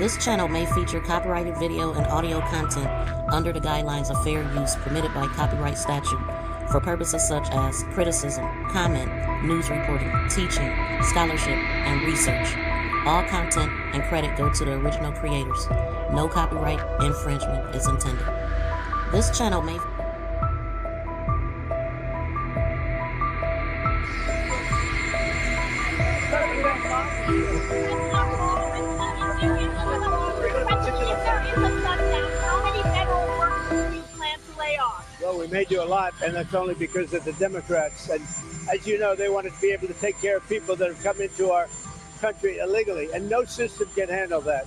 This channel may feature copyrighted video and audio content under the guidelines of fair use permitted by copyright statute for purposes such as criticism, comment, news reporting, teaching, scholarship, and research. All content and credit go to the original creators. No copyright infringement is intended. This channel may... Well, we may do a lot, and that's only because of the Democrats. And as you know, they want to be able to take care of people that have come into our country illegally, and no system can handle that.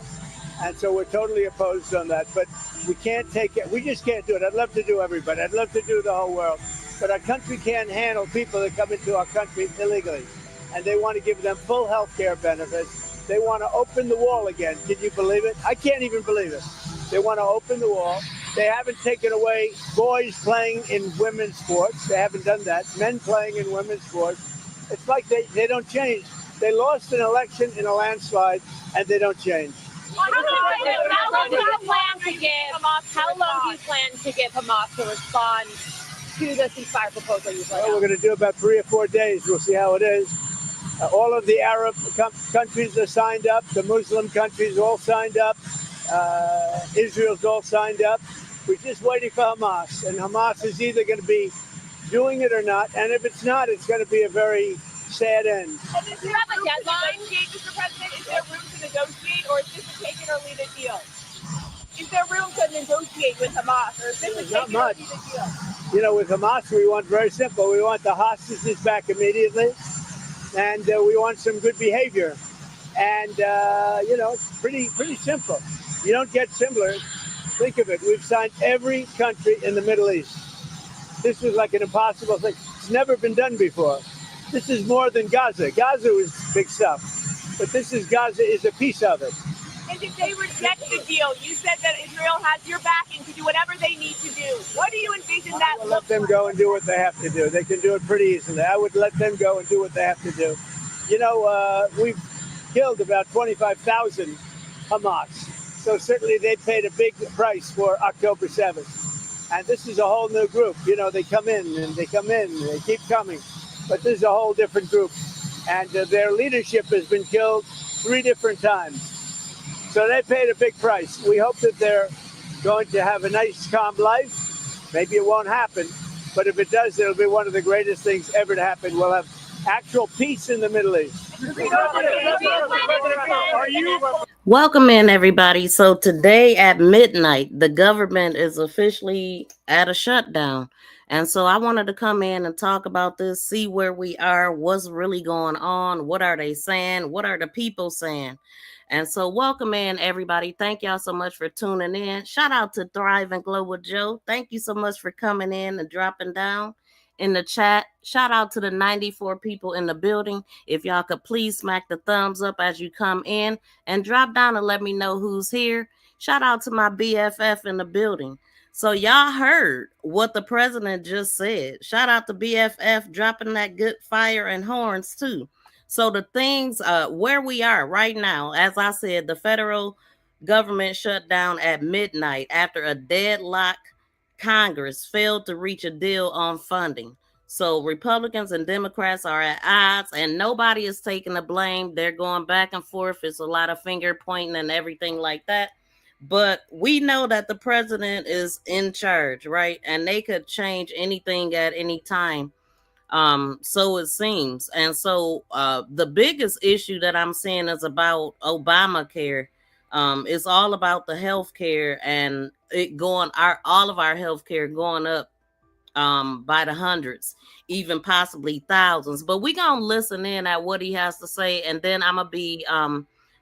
And so we're totally opposed on that. But we can't take it. We just can't do it. I'd love to do everybody. I'd love to do the whole world. But our country can't handle people that come into our country illegally. And they want to give them full health care benefits. They want to open the wall again. Can you believe it? I can't even believe it. They want to open the wall. They haven't taken away boys playing in women's sports. They haven't done that. Men playing in women's sports. It's like they don't change. They lost an election in a landslide, and they don't change. How long do you plan to give Hamas to respond to the ceasefire proposal you've laid out? Well, we're going to do about 3 or 4 days. We'll see how it is. All of the Arab countries are signed up. The Muslim countries all signed up. Israel's all signed up. We're just waiting for Hamas. And Hamas is either going to be doing it or not. And if it's not, it's going to be a very sad end. And do you have a deadline, Mr. President? Is there room to negotiate, or is this a take it or leave it deal? Is there room to negotiate with Hamas, or is this a take it or leave it deal? You know, with Hamas, we want very simple. We want the hostages back immediately, and we want some good behavior. And, you know, it's pretty simple. You don't get simpler. Think of it. We've signed every country in the Middle East. This was like an impossible thing. It's never been done before. This is more than Gaza. Gaza was big stuff. But Gaza is a piece of it. And if they reject the deal, you said that Israel has your backing to do whatever they need to do. What do you envision that I would let them go and do what they have to do. They can do it pretty easily. I would let them go and do what they have to do. You know, we've killed about 25,000 Hamas. So certainly they paid a big price for October 7th. And this is a whole new group. You know, they come in and they come in and they keep coming. But this is a whole different group. And their leadership has been killed 3 different times. So they paid a big price. We hope that they're going to have a nice, calm life. Maybe it won't happen. But if it does, it'll be one of the greatest things ever to happen. We'll have actual peace in the Middle East. Welcome in, everybody. So today at midnight, the government is officially at a shutdown. And so I wanted to come in and talk about this, see where we are, what's really going on, what are they saying, what are the people saying? And so welcome in, everybody. Thank y'all so much for tuning in. Shout out to Thrive and Glow with Joe. Thank you so much for coming in and dropping down in the chat. Shout out to the 94 people in the building. If y'all could please smack the thumbs up as you come in and drop down and let me know who's here. Shout out to my BFF in the building. So y'all heard what the president just said. Shout out to BFF dropping that good fire and horns too. So the things where we are right now, as I said, the federal government shut down at midnight after a deadlock Congress failed to reach a deal on funding. So Republicans and Democrats are at odds and nobody is taking the blame. They're going back and forth. It's a lot of finger pointing and everything like that. But we know that the president is in charge, right? And they could change anything at any time. So it seems. And so the biggest issue that I'm seeing is about Obamacare. It's all about the health care and it going all of our health care going up by the hundreds, even possibly thousands. But we're gonna listen in at what he has to say, and then I'm gonna be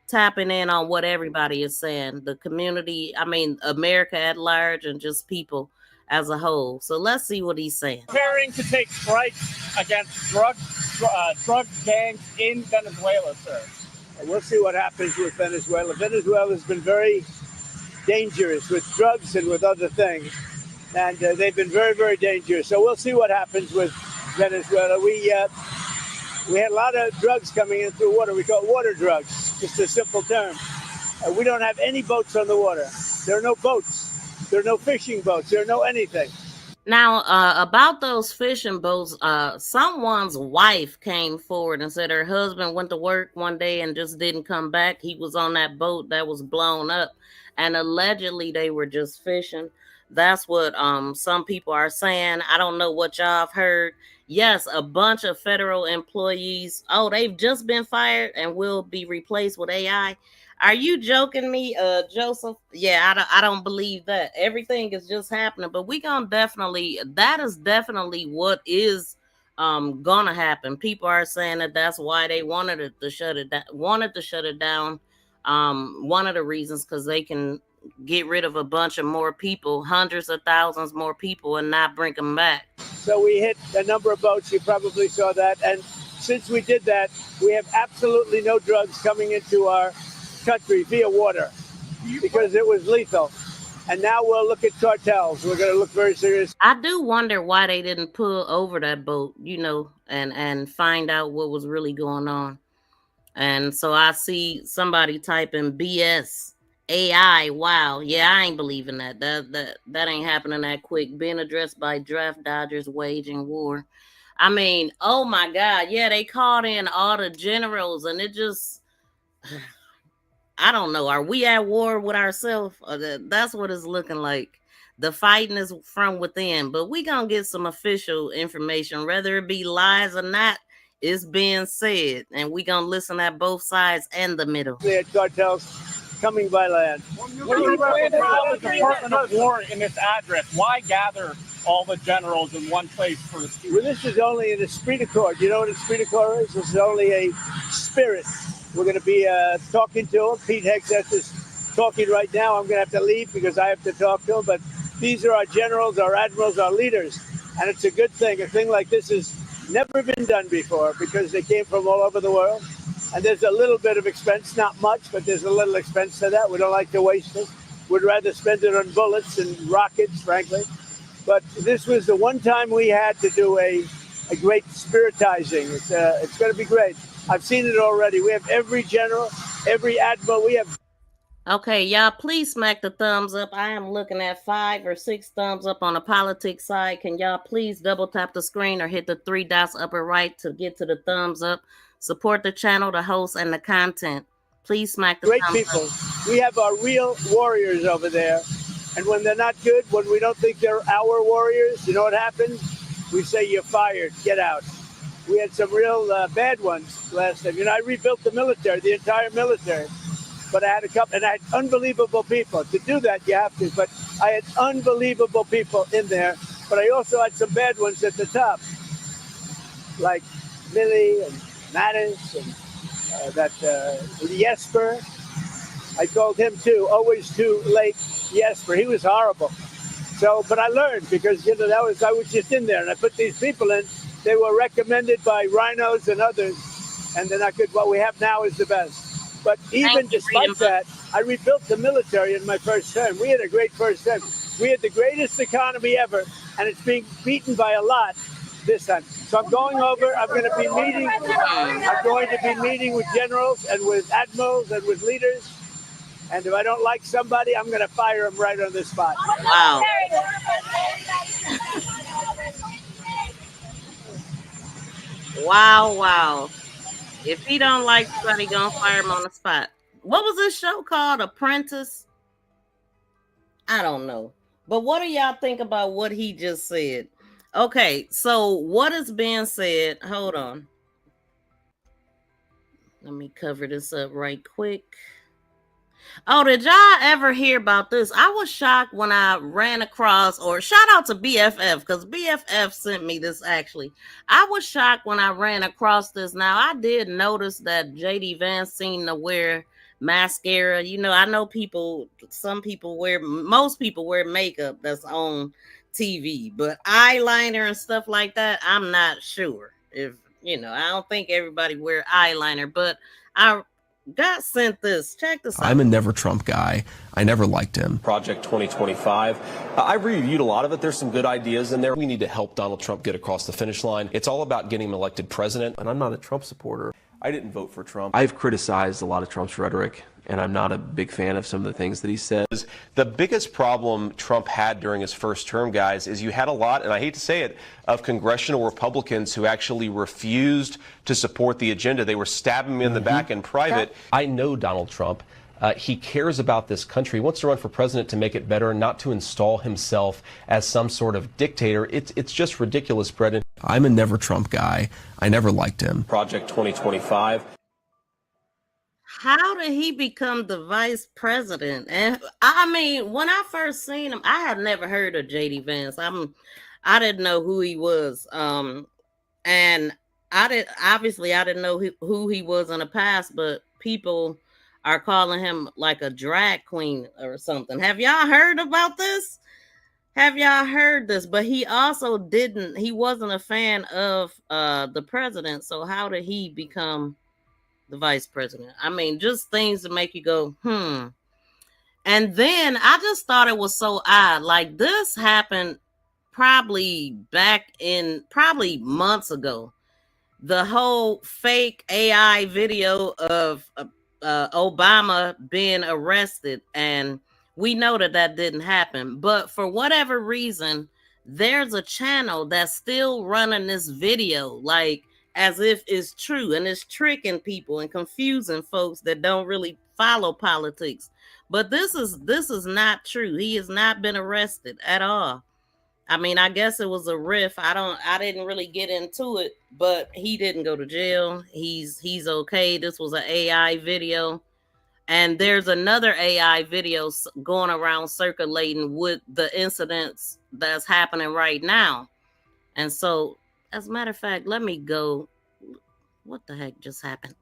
tapping in on what everybody is saying, the community, I mean America at large, and just people as a whole. So let's see what he's saying. Preparing to take strikes against drug gangs in Venezuela, sir. We'll see what happens with Venezuela. Venezuela has been very dangerous with drugs and with other things. And they've been very, very dangerous. So we'll see what happens with Venezuela. We had a lot of drugs coming in through water. We call it water drugs, just a simple term. We don't have any boats on the water. There are no boats. There are no fishing boats. There are no anything. Now, about those fishing boats, someone's wife came forward and said her husband went to work one day and just didn't come back. He was on that boat that was blown up, and allegedly they were just fishing. That's what some people are saying. I don't know what y'all have heard. Yes, a bunch of federal employees. Oh, they've just been fired and will be replaced with AI. Are you joking me, Joseph? Yeah, I don't believe that. Everything is just happening, but we gonna definitely, that is definitely what is gonna happen. People are saying that that's why they wanted it to shut it down, wanted to shut it down. One of the reasons, because they can get rid of a bunch of more people, hundreds of thousands more people, and not bring them back. So we hit a number of boats. You probably saw that. And since we did that, we have absolutely no drugs coming into our country via water because it was lethal. And now we'll look at cartels. We're going to look very serious. I do wonder why they didn't pull over that boat, and find out what was really going on. And so I see somebody typing BS AI. Wow, yeah, I ain't believing that. That ain't happening that quick. Being addressed by draft dodgers waging war. I mean, oh my God, yeah, they called in all the generals, and it just. I don't know. Are we at war with ourselves? That's what it's looking like. The fighting is from within, but we gonna get some official information, whether it be lies or not. It's being said, and we gonna listen at both sides and the middle. They had cartels coming by land. What do you plan to have the Department of War in this address? Why gather all the generals in one place for the Well, this is only an esprit de corps. You know what esprit de corps is? This is only a spirit. We're going to be talking to him. Pete Hegseth is talking right now. I'm going to have to leave because I have to talk to him. But these are our generals, our admirals, our leaders. And it's a good thing. A thing like this has never been done before because they came from all over the world. And there's a little bit of expense, not much, but there's a little expense to that. We don't like to waste it. We'd rather spend it on bullets and rockets, frankly. But this was the one time we had to do a great spiritizing. It's going to be great. I've seen it already. We have every general, every admiral. We have. Okay, y'all, please smack the thumbs up. I am looking at 5 or 6 thumbs up on the politics side. Can y'all please double tap the screen or hit the 3 dots upper right to get to the thumbs up? Support the channel, the host, and the content. Please smack the great thumbs people. up. We have our real warriors over there. And when they're not good, when we don't think they're our warriors, you know what happens? We say, you're fired. Get out. We had some real bad ones last time. I rebuilt the military, the entire military. But I had a couple, and I had unbelievable people. To do that, you have to. But I had unbelievable people in there. But I also had some bad ones at the top, like Millie and Mattis and Jesper. I called him too. Always too late. Jesper. He was horrible. So, but I learned because I was just in there, and I put these people in. They were recommended by rhinos and others, and they're not good. What we have now is the best. But even despite that, I rebuilt the military in my first term. We had a great first term. We had the greatest economy ever, and it's being beaten by a lot this time. So I'm going over. I'm going to be meeting with generals and with admirals and with leaders. And if I don't like somebody, I'm going to fire him right on the spot. Wow. Wow. If he don't like somebody, gonna fire him on the spot. What was this show called? Apprentice? I don't know. But what do y'all think about what he just said? Okay, so what is being said? Hold on. Let me cover this up right quick. Oh, did y'all ever hear about this? I was shocked when I ran across, or shout out to BFF, because BFF sent me this actually. I was shocked when I ran across this. Now, I did notice that JD Vance seemed to wear mascara. I know most people wear makeup that's on TV, but eyeliner and stuff like that, I'm not sure. I don't think everybody wear eyeliner, but I got sent this. Check this out. I'm a never Trump guy. I never liked him. Project 2025. I reviewed a lot of it. There's some good ideas in there. We need to help Donald Trump get across the finish line. It's all about getting him elected president. And I'm not a Trump supporter. I didn't vote for Trump. I've criticized a lot of Trump's rhetoric, and I'm not a big fan of some of the things that he says. The biggest problem Trump had during his first term, guys, is you had a lot, and I hate to say it, of congressional Republicans who actually refused to support the agenda. They were stabbing me in the back in private. I know Donald Trump. He cares about this country. He wants to run for president to make it better, not to install himself as some sort of dictator. It's just ridiculous, Brendan. I'm a never Trump guy. I never liked him. Project 2025. How did he become the vice president? And I mean, when I first seen him, I had never heard of JD Vance. I didn't know who he was. And I didn't know who he was in the past, but people are calling him like a drag queen or something. Have y'all heard about this? Have y'all heard this? But he also he wasn't a fan of the president. So how did he become the vice president? I mean, just things to make you go, And then I just thought it was so odd. Like, this happened probably months ago. The whole fake AI video of Obama being arrested, and we know that didn't happen. But for whatever reason, there's a channel that's still running this video like as if it's true, and it's tricking people and confusing folks that don't really follow politics. But this is not true. He has not been arrested at all. I mean, I guess it was a riff. I didn't really get into it, but he didn't go to jail. He's okay. This was an AI video. And there's another AI video going around circulating with the incidents that's happening right now. And so, as a matter of fact, let me go. What the heck just happened?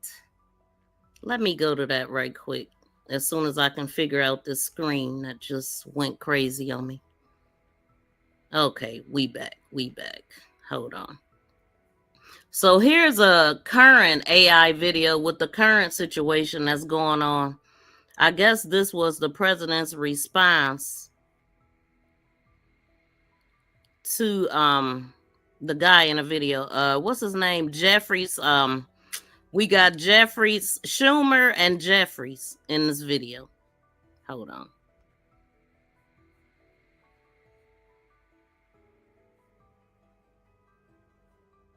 Let me go to that right quick. As soon as I can figure out this screen that just went crazy on me. Okay, we back. Hold on. So here's a current AI video with the current situation that's going on. I guess this was the president's response to the guy in the video. What's his name? Jeffries. We got Jeffries, Schumer, and Jeffries in this video. Hold on.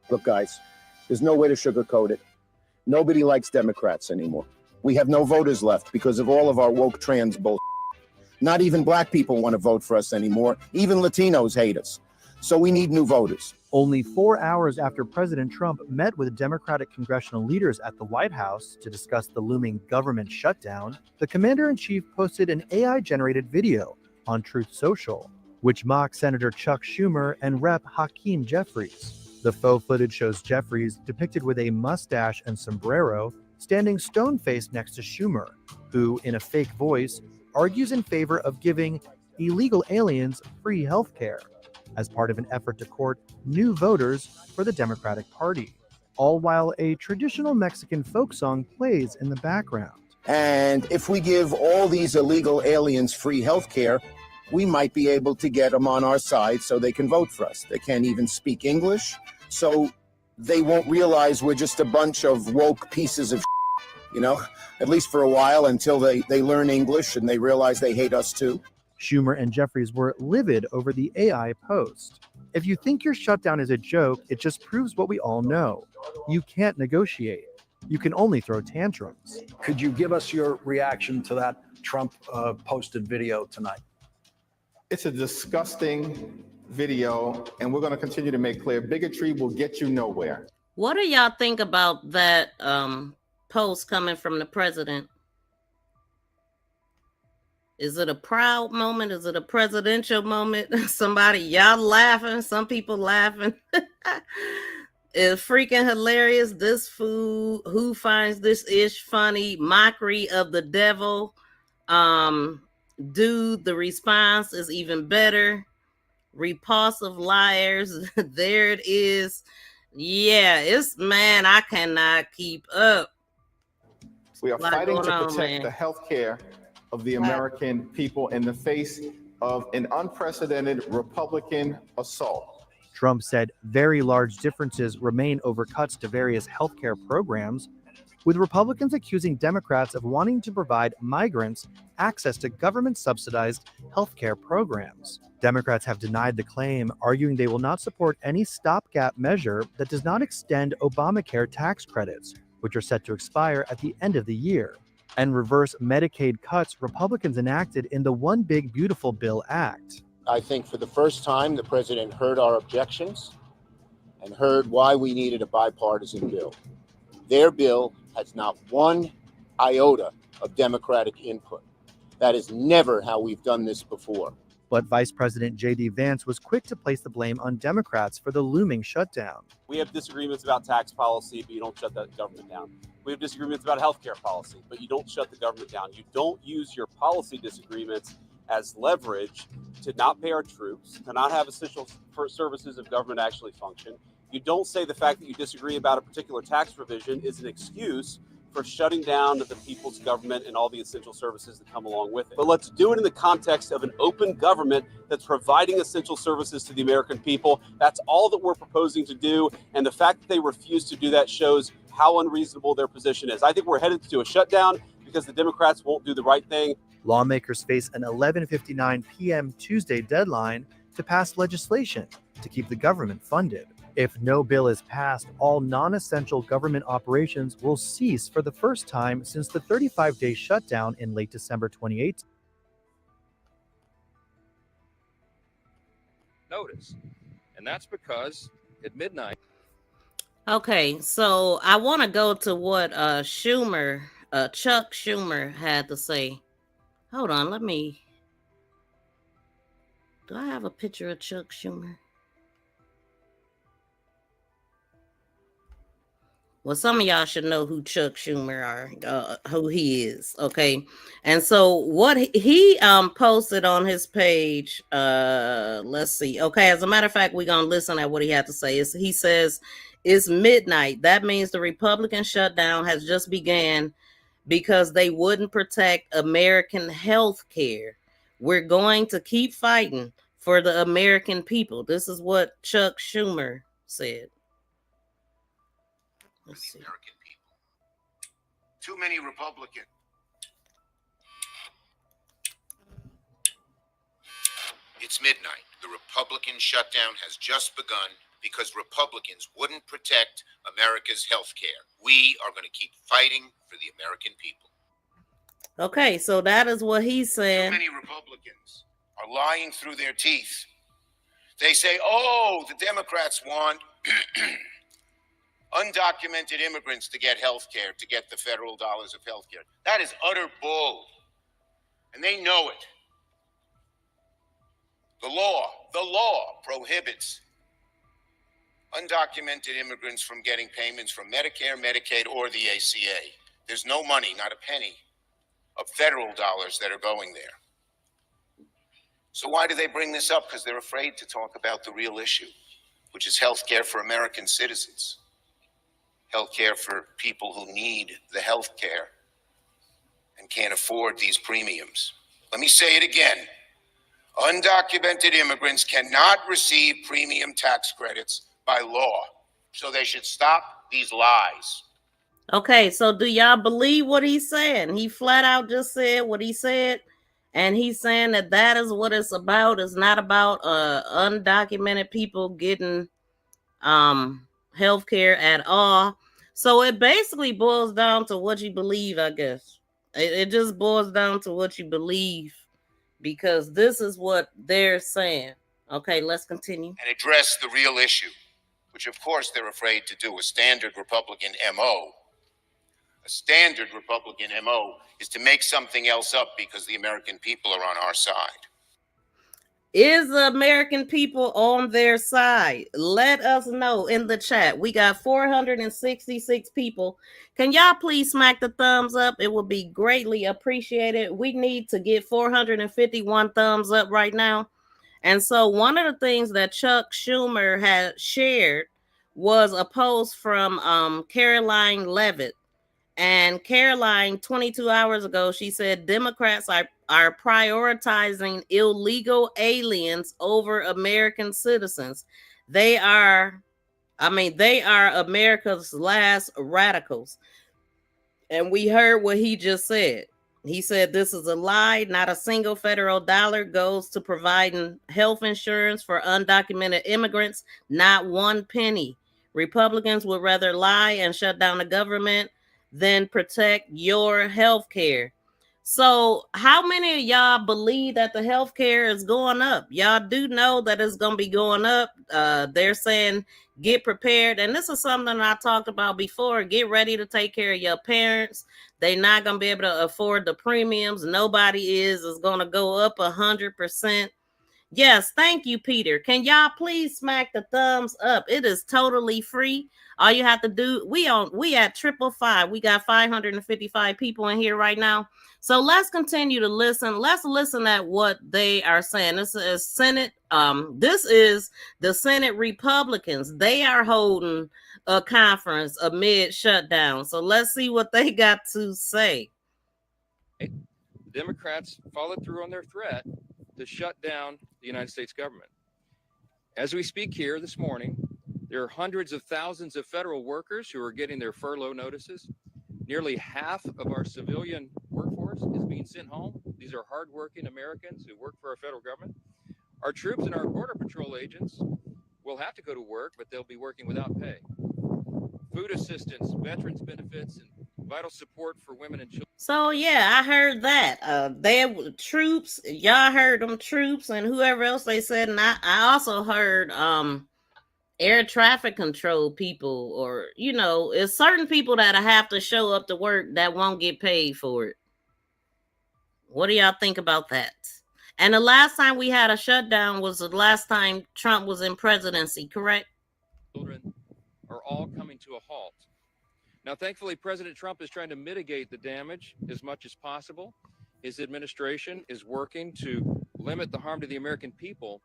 Look, guys, there's no way to sugarcoat it. Nobody likes Democrats anymore. We have no voters left because of all of our woke trans bull. Not even black people want to vote for us anymore. Even Latinos hate us. So we need new voters. Only 4 hours after President Trump met with Democratic congressional leaders at the White House to discuss the looming government shutdown, the commander-in-chief posted an AI-generated video on Truth Social, which mocks Senator Chuck Schumer and Rep. Hakeem Jeffries. The faux footage shows Jeffries depicted with a mustache and sombrero, standing stone-faced next to Schumer, who, in a fake voice, argues in favor of giving illegal aliens free health care as part of an effort to court new voters for the Democratic Party, all while a traditional Mexican folk song plays in the background. And if we give all these illegal aliens free health care, we might be able to get them on our side so they can vote for us. They can't even speak English, so they won't realize we're just a bunch of woke pieces of at least for a while, until they learn English and they realize they hate us too. Schumer and Jeffries were livid over the AI post. If you think your shutdown is a joke, it just proves what we all know. You can't negotiate. You can only throw tantrums. Could you give us your reaction to that Trump posted video tonight? It's a disgusting video, and we're going to continue to make clear bigotry will get you nowhere. What do y'all think about that post coming from the president? Is it a proud moment? Is it a presidential moment? Y'all laughing, some people laughing. It's freaking hilarious. This fool, who finds this ish funny, mockery of the devil. Dude, the response is even better. Repulsive liars. There it is. Yeah, man, I cannot keep up. We are fighting to protect the health care of the American people in the face of an unprecedented Republican assault. Trump said very large differences remain over cuts to various healthcare programs, with Republicans accusing Democrats of wanting to provide migrants access to government-subsidized healthcare programs. Democrats have denied the claim, arguing they will not support any stopgap measure that does not extend Obamacare tax credits, which are set to expire at the end of the year, and reverse Medicaid cuts Republicans enacted in the One Big Beautiful Bill Act. I think for the first time, the president heard our objections and heard why we needed a bipartisan bill. Their bill has not one iota of Democratic input. That is never how we've done this before. But Vice President J.D. Vance was quick to place the blame on Democrats for the looming shutdown. We have disagreements about tax policy, but you don't shut the government down. We have disagreements about healthcare policy, but you don't shut the government down. You don't use your policy disagreements as leverage to not pay our troops, to not have essential services of government actually function. You don't say the fact that you disagree about a particular tax provision is an excuse for shutting down the people's government and all the essential services that come along with it. But let's do it in the context of an open government that's providing essential services to the American people. That's all that we're proposing to do. And the fact that they refuse to do that shows how unreasonable their position is. I think we're headed to a shutdown because the Democrats won't do the right thing. Lawmakers face an 11:59 p.m. Tuesday deadline to pass legislation to keep the government funded. If no bill is passed, all non-essential government operations will cease for the first time since the 35-day shutdown in late December 2018. Notice, and that's because at midnight. Okay, so I want to go to what Chuck Schumer had to say. Hold on, do I have a picture of Chuck Schumer? Well, some of y'all should know who Chuck Schumer are, who he is, okay? And so what he posted on his page, let's see. Okay, as a matter of fact, we're going to listen at what he had to say. He says, it's midnight. That means the Republican shutdown has just began because they wouldn't protect American health care. We're going to keep fighting for the American people. This is what Chuck Schumer said. For the American people. Too many Republicans. It's midnight. The Republican shutdown has just begun because Republicans wouldn't protect America's health care. We are going to keep fighting for the American people. Okay, so that is what he's saying. Too many Republicans are lying through their teeth. They say, oh, the Democrats want undocumented immigrants to get health care, to get the federal dollars of health care. That is utter bull. And they know it. The law prohibits undocumented immigrants from getting payments from Medicare, Medicaid, or the ACA. There's no money, not a penny, of federal dollars that are going there. So why do they bring this up? Because they're afraid to talk about the real issue, which is health care for American citizens. Health care for people who need the health care and can't afford these premiums. Let me say it again. Undocumented immigrants cannot receive premium tax credits by law. So they should stop these lies. Okay, so do y'all believe what he's saying? He flat out just said what he said. And he's saying that is what it's about. It's not about undocumented people getting health care at all. So it basically boils down to what you believe, I guess. It just boils down to what you believe, because this is what they're saying. Okay, let's continue. And address the real issue, which of course they're afraid to do. A standard Republican MO. A standard Republican MO is to make something else up because the American people are on our side. Is the American people on their side? Let us know in the chat. We got 466 people. Can y'all please smack the thumbs up? It would be greatly appreciated. We need to get 451 thumbs up right now. And so one of the things that Chuck Schumer had shared was a post from Caroline Levitt. And Caroline, 22 hours ago, she said Democrats are prioritizing illegal aliens over American citizens. They are America's last radicals. And we heard what he just said. He said this is a lie. Not a single federal dollar goes to providing health insurance for undocumented immigrants. Not one penny. Republicans would rather lie and shut down the government than protect your health care. So, how many of y'all believe that the health care is going up? Y'all do know that it's going to be going up. They're saying get prepared. And this is something I talked about before. Get ready to take care of your parents. They're not going to be able to afford the premiums. Nobody is. It's going to go up 100%. Yes, thank you, Peter. Can y'all please smack the thumbs up? It is totally free. All you have to do, we at 555. We got 555 people in here right now. So let's continue to listen. Let's listen at what they are saying. This is Senate. This is the Senate Republicans. They are holding a conference amid shutdown. So let's see what they got to say. The Democrats followed through on their threat to shut down the United States government. As we speak here this morning, there are hundreds of thousands of federal workers who are getting their furlough notices. Nearly half of our civilian workforce is being sent home. These are hardworking Americans who work for our federal government. Our troops and our Border Patrol agents will have to go to work, but they'll be working without pay. Food assistance, veterans benefits, and vital support for women and children. So yeah, I heard that. They were troops. Y'all heard them troops and whoever else they said. And I also heard air traffic control people, or it's certain people that have to show up to work that won't get paid for it. What do y'all think about that? And the last time we had a shutdown was the last time Trump was in presidency, correct? Children are all coming to a halt. Now, thankfully, President Trump is trying to mitigate the damage as much as possible. His administration is working to limit the harm to the American people.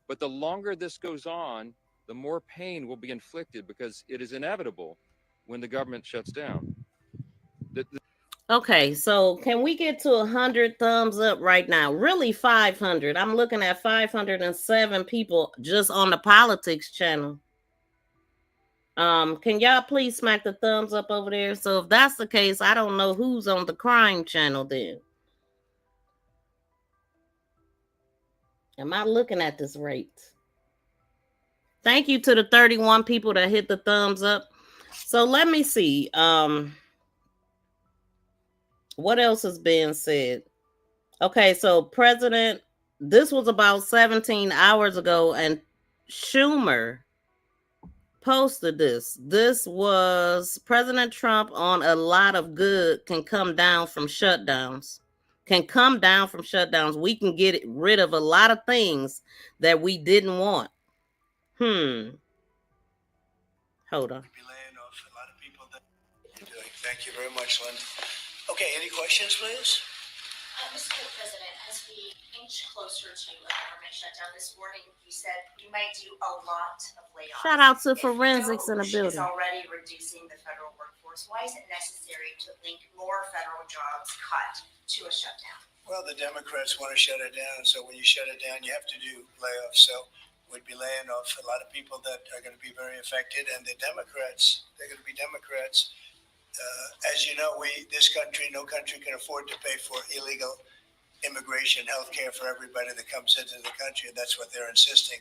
But the longer this goes on, the more pain will be inflicted because it is inevitable when the government shuts down. Okay, so can we get to 100 thumbs up right now? Really 500. I'm looking at 507 people just on the politics channel. Can y'all please smack the thumbs up over there? So if that's the case, I don't know who's on the crime channel then. Am I looking at this right? Thank you to the 31 people that hit the thumbs up. So let me see. What else is being said? Okay, so this was about 17 hours ago, and Schumer posted this. This was President Trump on a lot of good can come down from shutdowns. We can get rid of a lot of things that we didn't want. Hold on. Thank you very much, Lynn. Okay, any questions, please? Mr. President, as we inch closer to a government shutdown this morning, you said you might do a lot of layoffs. Shout out to forensics in the building. Is already reducing the federal workforce. Why is it necessary to link more federal jobs cut to a shutdown? Well, the Democrats want to shut it down, so when you shut it down, you have to do layoffs. So we'd be laying off a lot of people that are going to be very affected, and the Democrats, they're going to be Democrats. As you know, no country can afford to pay for illegal immigration, health care for everybody that comes into the country, and that's what they're insisting.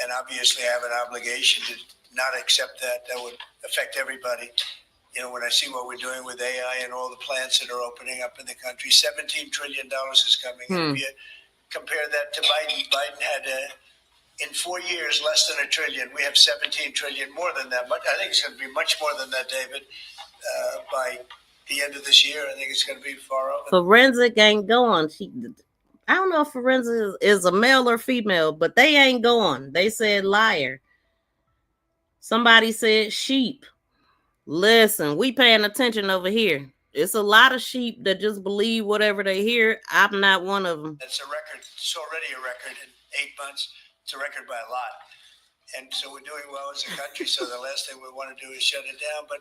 And obviously, I have an obligation to not accept that. That would affect everybody. When I see what we're doing with AI and all the plants that are opening up in the country, $17 trillion is coming. And if you compare that to Biden had, in 4 years, less than $1 trillion. We have 17 trillion, more than that. But I think it's going to be much more than that, David. By the end of this year, I think it's going to be far over. Forensic ain't going. I don't know if forensic is a male or female, but they ain't going. They said liar. Somebody said sheep. Listen, we paying attention over here. It's a lot of sheep that just believe whatever they hear. I'm not one of them. It's a record. It's already a record in 8 months. It's a record by a lot. And so we're doing well as a country. So the last thing we want to do is shut it down. But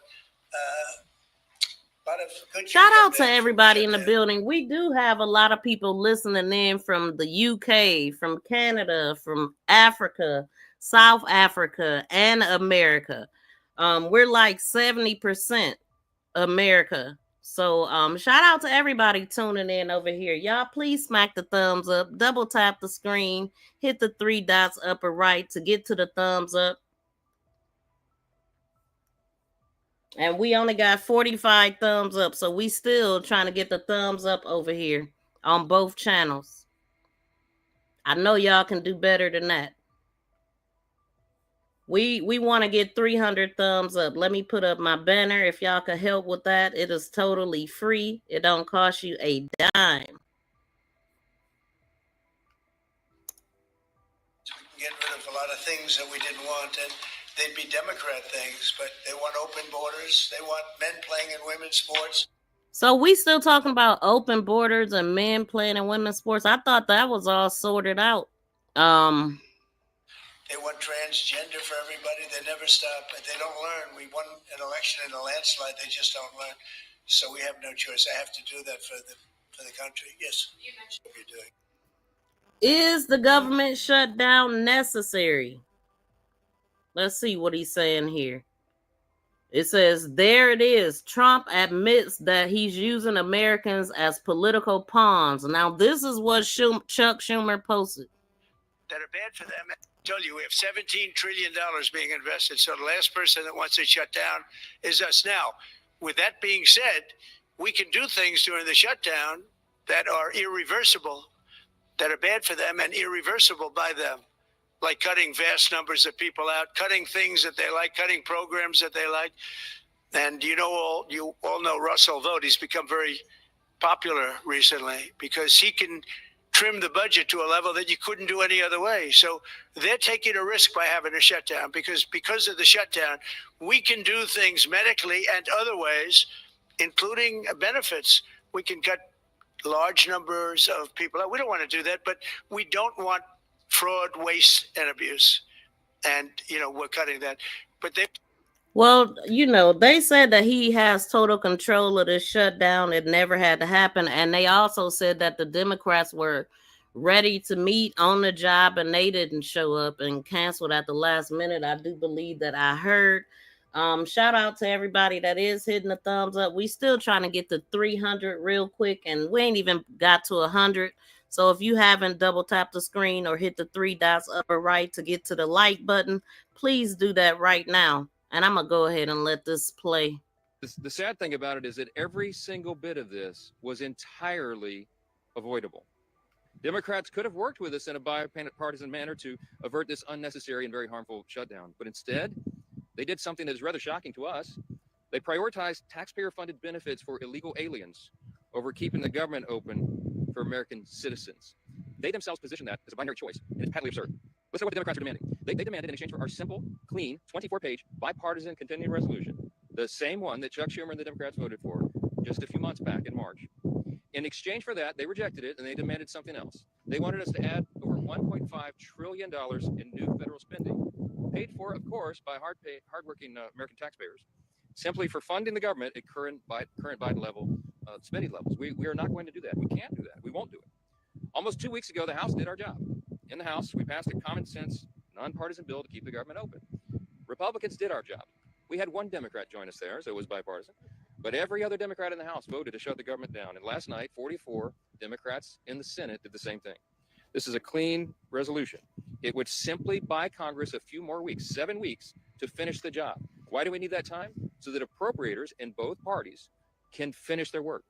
shout out to everybody in the building. We do have a lot of people listening in from the UK, from Canada, from Africa, South Africa, and America. We're like 70% America. So shout out to everybody tuning in over here. Y'all please smack the thumbs up, double tap the screen, hit the 3 dots upper right to get to the thumbs up. And we only got 45 thumbs up, so we still trying to get the thumbs up over here on both channels. I know y'all can do better than that. We want to get 300 thumbs up. Let me put up my banner. If y'all can help with that, it is totally free. It don't cost you a dime. Get rid of a lot of things that we didn't want, and they'd be Democrat things, but they want open borders. They want men playing in women's sports. So we still talking about open borders and men playing in women's sports. I thought that was all sorted out. They want transgender for everybody. They never stop, but they don't learn. We won an election in a landslide. They just don't learn. So we have no choice. I have to do that for the country. Yes, you mentioned what you're doing. Is the government shutdown necessary? Let's see what he's saying here. It says, there it is. Trump admits that he's using Americans as political pawns. Now, this is what Chuck Schumer posted. That are bad for them. I told you, we have $17 trillion being invested. So the last person that wants it shut down is us. Now, with that being said, we can do things during the shutdown that are irreversible, that are bad for them and irreversible by them, like cutting vast numbers of people out, cutting things that they like, cutting programs that they like. And you all know Russell Vought. He's become very popular recently because he can trim the budget to a level that you couldn't do any other way. So they're taking a risk by having a shutdown because of the shutdown, we can do things medically and other ways, including benefits. We can cut large numbers of people out. We don't want to do that, but we don't want fraud, waste, and abuse. And, we're cutting that. But well, they said that he has total control of this shutdown. It never had to happen. And they also said that the Democrats were ready to meet on the job and they didn't show up and canceled at the last minute. I do believe that I heard. Shout out to everybody that is hitting the thumbs up. We still trying to get to 300 real quick, and we ain't even got to 100. So if you haven't double tapped the screen or hit the 3 dots upper right to get to the like button, please do that right now. And I'm going to go ahead and let this play. The sad thing about it is that every single bit of this was entirely avoidable. Democrats could have worked with us in a bipartisan manner to avert this unnecessary and very harmful shutdown. But instead, they did something that is rather shocking to us. They prioritized taxpayer-funded benefits for illegal aliens over keeping the government open for American citizens. They themselves positioned that as a binary choice, and it's patently absurd. Listen to what the Democrats are demanding. They demanded in exchange for our simple, clean, 24-page, bipartisan continuing resolution, the same one that Chuck Schumer and the Democrats voted for just a few months back in March. In exchange for that, they rejected it, and they demanded something else. They wanted us to add over $1.5 trillion in new federal spending, paid for, of course, by hardworking American taxpayers, simply for funding the government at current Biden level spending levels. We are not going to do that. We can't do that. We won't do it. Almost 2 weeks ago, the House did our job. In the House, we passed a common sense, nonpartisan bill to keep the government open. Republicans did our job. We had one Democrat join us there, so it was bipartisan. But every other Democrat in the House voted to shut the government down. And last night, 44 Democrats in the Senate did the same thing. This is a clean resolution. It would simply buy Congress a few more weeks, 7 weeks, to finish the job. Why do we need that time? So that appropriators in both parties can finish their work.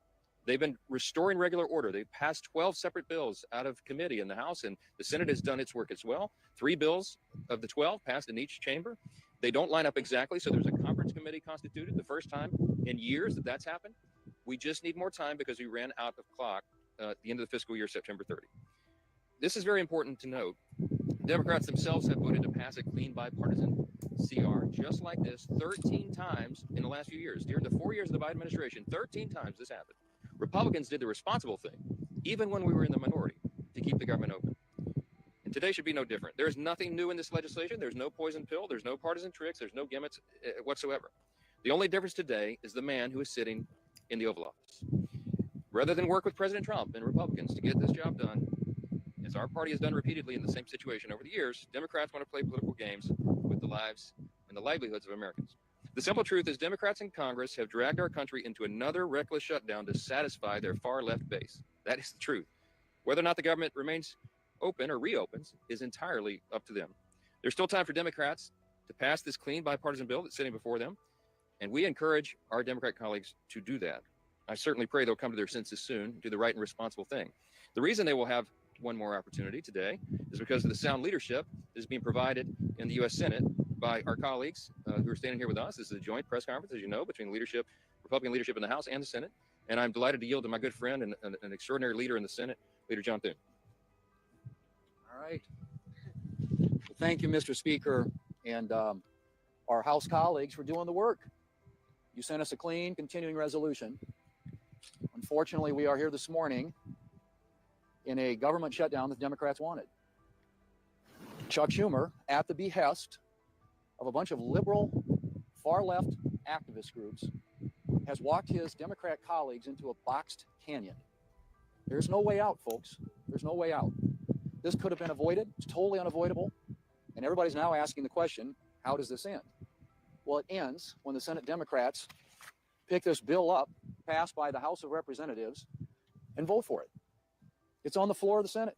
They've been restoring regular order. They've passed 12 separate bills out of committee in the House, and the Senate has done its work as well. 3 bills of the 12 passed in each chamber. They don't line up exactly, so there's a conference committee constituted, the first time in years that that's happened. We just need more time because we ran out of clock at the end of the fiscal year, September 30. This is very important to note. Democrats themselves have voted to pass a clean bipartisan CR just like this 13 times in the last few years. During the 4 years of the Biden administration, 13 times this happened. Republicans did the responsible thing, even when we were in the minority, to keep the government open. And today should be no different. There's nothing new in this legislation. There's no poison pill. There's no partisan tricks. There's no gimmicks whatsoever. The only difference today is the man who is sitting in the Oval Office. Rather than work with President Trump and Republicans to get this job done, as our party has done repeatedly in the same situation over the years, Democrats want to play political games with the lives and the livelihoods of Americans. The simple truth is Democrats in Congress have dragged our country into another reckless shutdown to satisfy their far-left base. That is the truth. Whether or not the government remains open or reopens is entirely up to them. There's still time for Democrats to pass this clean bipartisan bill that's sitting before them, and we encourage our Democrat colleagues to do that. I certainly pray they'll come to their senses soon, do the right and responsible thing. The reason they will have one more opportunity today is because of the sound leadership that is being provided in the U.S. Senate by our colleagues who are standing here with us. This is a joint press conference, as you know, between leadership, Republican leadership in the House and the Senate. And I'm delighted to yield to my good friend and an extraordinary leader in the Senate, Leader John Thune. All right. Well, thank you, Mr. Speaker, and our House colleagues for doing the work. You sent us a clean, continuing resolution. Unfortunately, we are here this morning in a government shutdown that Democrats wanted. Chuck Schumer, at the behest of a bunch of liberal, far-left activist groups, has walked his Democrat colleagues into a boxed canyon. There's no way out, folks. There's no way out. This could have been avoided. It's totally unavoidable. And everybody's now asking the question, how does this end? Well, it ends when the Senate Democrats pick this bill up, passed by the House of Representatives, and vote for it. It's on the floor of the Senate.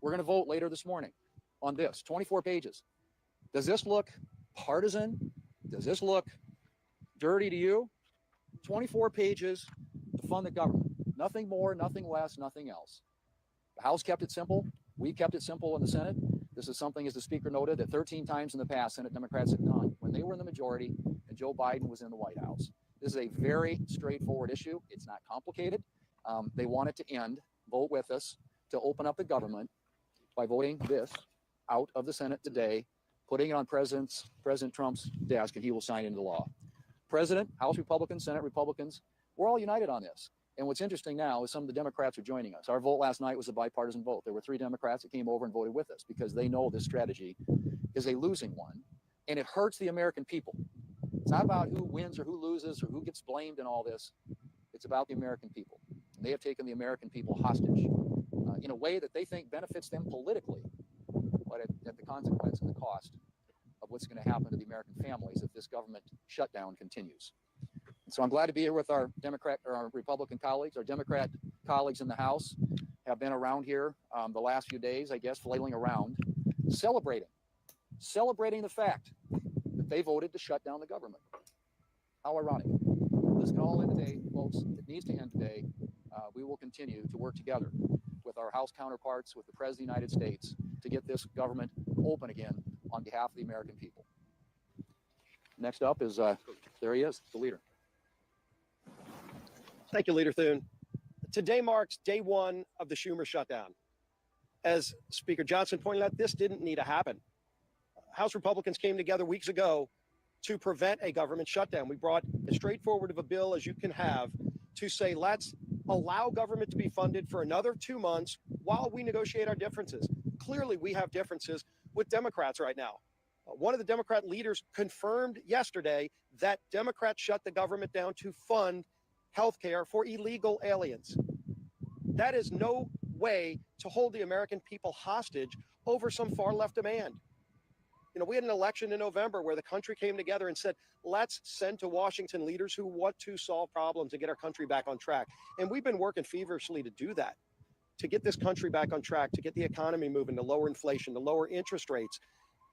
We're going to vote later this morning on this, 24 pages. Does this look partisan? Does this look dirty to you? 24 pages to fund the government. Nothing more, nothing less, nothing else. The House kept it simple. We kept it simple in the Senate. This is something, as the Speaker noted, that 13 times in the past Senate Democrats have done when they were in the majority and Joe Biden was in the White House. This is a very straightforward issue. It's not complicated. They want it to end. Vote with us to open up the government by voting this out of the Senate today, putting it on President Trump's desk, and he will sign into law. President, House Republicans, Senate Republicans, we're all united on this. And what's interesting now is some of the Democrats are joining us. Our vote last night was a bipartisan vote. There were 3 Democrats that came over and voted with us because they know this strategy is a losing one, and it hurts the American people. It's not about who wins or who loses or who gets blamed in all this. It's about the American people. And they have taken the American people hostage in a way that they think benefits them politically, but at the consequence and the cost of what's going to happen to the American families if this government shutdown continues. And so I'm glad to be here with our Republican colleagues. Our Democrat colleagues in the House have been around here the last few days, I guess, flailing around, celebrating the fact that they voted to shut down the government. How ironic. This can all end today, folks. It needs to end today. We will continue to work together with our House counterparts, with the President of the United States, to get this government open again on behalf of the American people. Next up is, there he is, the leader. Thank you, Leader Thune. Today marks day 1 of the Schumer shutdown. As Speaker Johnson pointed out, this didn't need to happen. House Republicans came together weeks ago to prevent a government shutdown. We brought as straightforward of a bill as you can have to say, let's allow government to be funded for another 2 months while we negotiate our differences. Clearly, we have differences with Democrats right now. One of the Democrat leaders confirmed yesterday that Democrats shut the government down to fund health care for illegal aliens. That is no way to hold the American people hostage over some far left demand. You know, we had an election in November where the country came together and said, let's send to Washington leaders who want to solve problems and get our country back on track. And we've been working feverishly to do that, to get this country back on track, to get the economy moving, to lower inflation, to lower interest rates.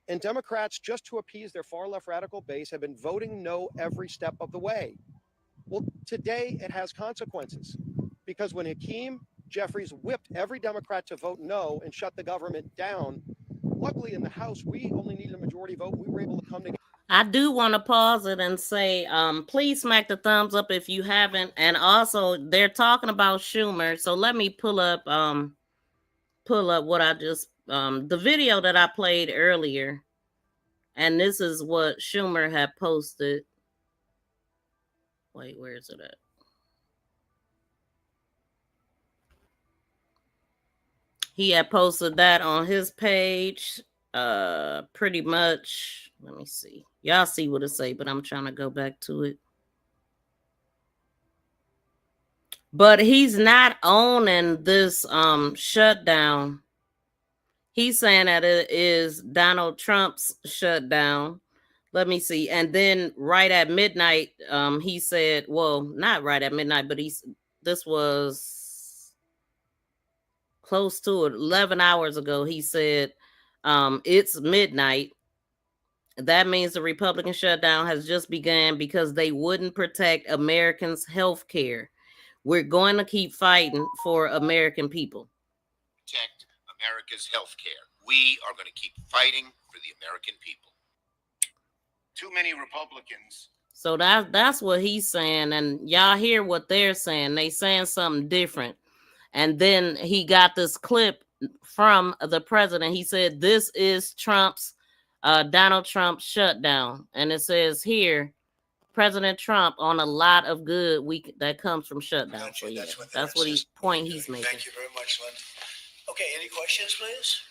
And Democrats, just to appease their far left radical base, have been voting no every step of the way. Well, today it has consequences, because when Hakeem Jeffries whipped every Democrat to vote no and shut the government down, luckily in the House, we only needed a majority vote. We were able to come together. I do want to pause it and say, please smack the thumbs up if you haven't. And also, they're talking about Schumer. So let me pull up what I just, the video that I played earlier. And this is what Schumer had posted. Wait, where is it at? He had posted that on his page. Pretty much. Let me see. Y'all see what it say, but I'm trying to go back to it. But he's not owning this shutdown. He's saying that it is Donald Trump's shutdown. let me see. And then right at midnight, he said, well, not right at midnight, but this was close to it, 11 hours ago. He said, it's midnight. That means the Republican shutdown has just begun because they wouldn't protect Americans' health care. We're going to keep fighting for American people. Protect America's health care. We are going to keep fighting for the American people. Too many Republicans. So that's what he's saying, and y'all hear what they're saying. They saying something different. And then he got this clip from the president. He said, "This is Donald Trump's shutdown," and it says here, President Trump on a lot of good that comes from shutdown. Gotcha. So yeah, That's what he's making. Thank you very much, Lynn. Okay, any questions, please?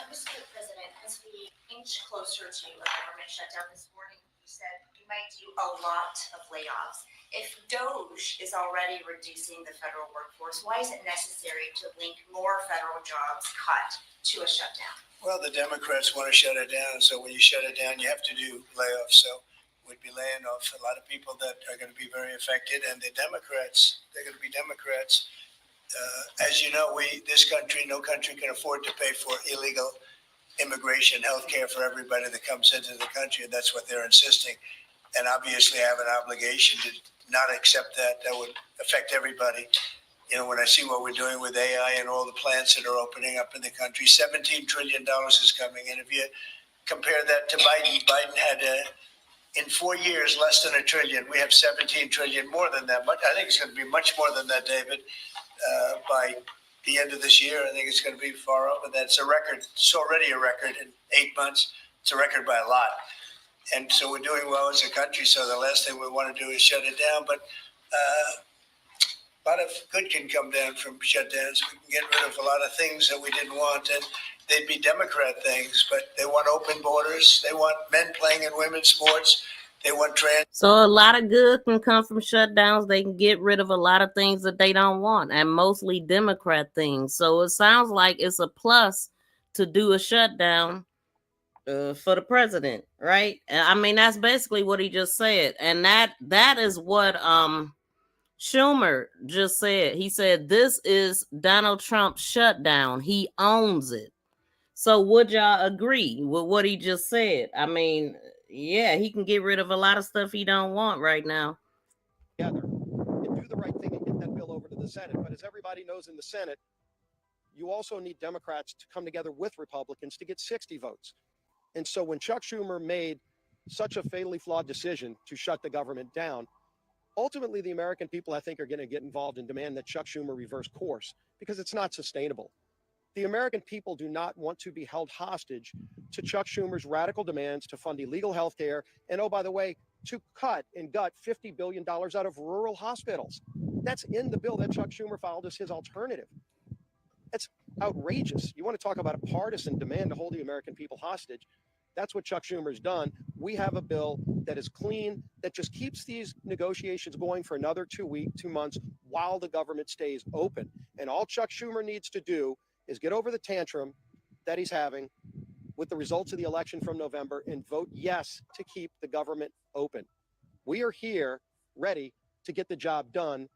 Mr. President, as we inch closer to a government shutdown this morning, you said you might do a lot of layoffs. If DOGE is already reducing the federal workforce, why is it necessary to link more federal jobs cut to a shutdown? Well, the Democrats want to shut it down, so when you shut it down, you have to do layoffs. So we'd be laying off a lot of people that are going to be very affected, and the Democrats, they're going to be Democrats. As you know, this country, no country can afford to pay for illegal immigration, health care for everybody that comes into the country, and that's what they're insisting. And obviously, I have an obligation to not accept that. That would affect everybody. You know, when I see what we're doing with AI and all the plants that are opening up in the country, $17 trillion is coming. And if you compare that to Biden, Biden had in 4 years less than $1 trillion. We have 17 trillion, more than that. But I think it's going to be much more than that, David. By the end of this year, I think it's going to be far over that. It's a record. It's already a record in 8 months. It's a record by a lot. And so we're doing well as a country. So the last thing we want to do is shut it down. But a lot of good can come down from shutdowns. We can get rid of a lot of things that we didn't want. And they'd be Democrat things, but they want open borders. They want men playing in women's sports. They want trans. So a lot of good can come from shutdowns. They can get rid of a lot of things that they don't want, and mostly Democrat things. So it sounds like it's a plus to do a shutdown for the president, right? I mean, that's basically what he just said, and that is what Schumer just said. He said this is Donald Trump's shutdown. He owns it. So would y'all agree with what he just said? I mean, yeah, he can get rid of a lot of stuff he don't want right now. Together and do the right thing and get that bill over to the Senate. But as everybody knows in the Senate, you also need Democrats to come together with Republicans to get 60 votes. And so when Chuck Schumer made such a fatally flawed decision to shut the government down, ultimately the American people, I think, are going to get involved and demand that Chuck Schumer reverse course because it's not sustainable. The American people do not want to be held hostage to Chuck Schumer's radical demands to fund illegal health care and, oh, by the way, to cut and gut $50 billion out of rural hospitals. That's in the bill that Chuck Schumer filed as his alternative. That's outrageous. You want to talk about a partisan demand to hold the American people hostage? That's what Chuck Schumer's done. We have a bill that is clean, that just keeps these negotiations going for another 2 months while the government stays open. And all Chuck Schumer needs to do is get over the tantrum that he's having with the results of the election from November and vote yes to keep the government open. We are here ready to get the job done.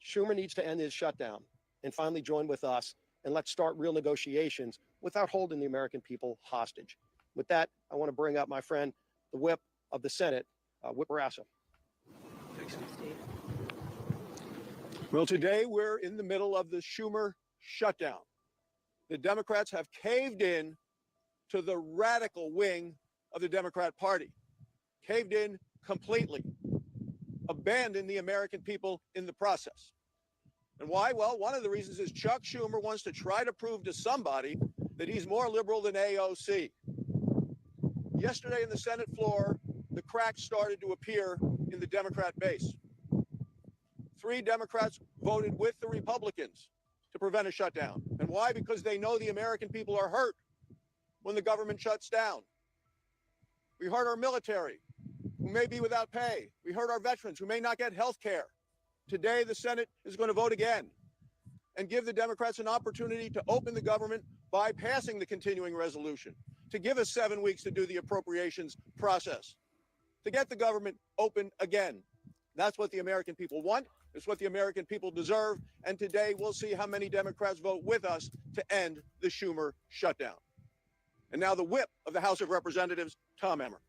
Schumer needs to end his shutdown and finally join with us, and let's start real negotiations without holding the American people hostage. With that, I want to bring up my friend, the whip of the Senate, Whip Barassa. Well, today we're in the middle of the Schumer shutdown. The Democrats have caved in to the radical wing of the Democrat Party, caved in completely, abandoned the American people in the process. And why? Well, one of the reasons is Chuck Schumer wants to try to prove to somebody that he's more liberal than AOC. Yesterday in the Senate floor, the cracks started to appear in the Democrat base. 3 Democrats voted with the Republicans to prevent a shutdown. And why? Because they know the American people are hurt when the government shuts down. We hurt our military, who may be without pay. We hurt our veterans, who may not get health care. Today, the Senate is going to vote again and give the Democrats an opportunity to open the government by passing the continuing resolution, to give us 7 weeks to do the appropriations process, to get the government open again. That's what the American people want. It's what the American people deserve. And today we'll see how many Democrats vote with us to end the Schumer shutdown. And now the whip of the House of Representatives, Tom Emmer.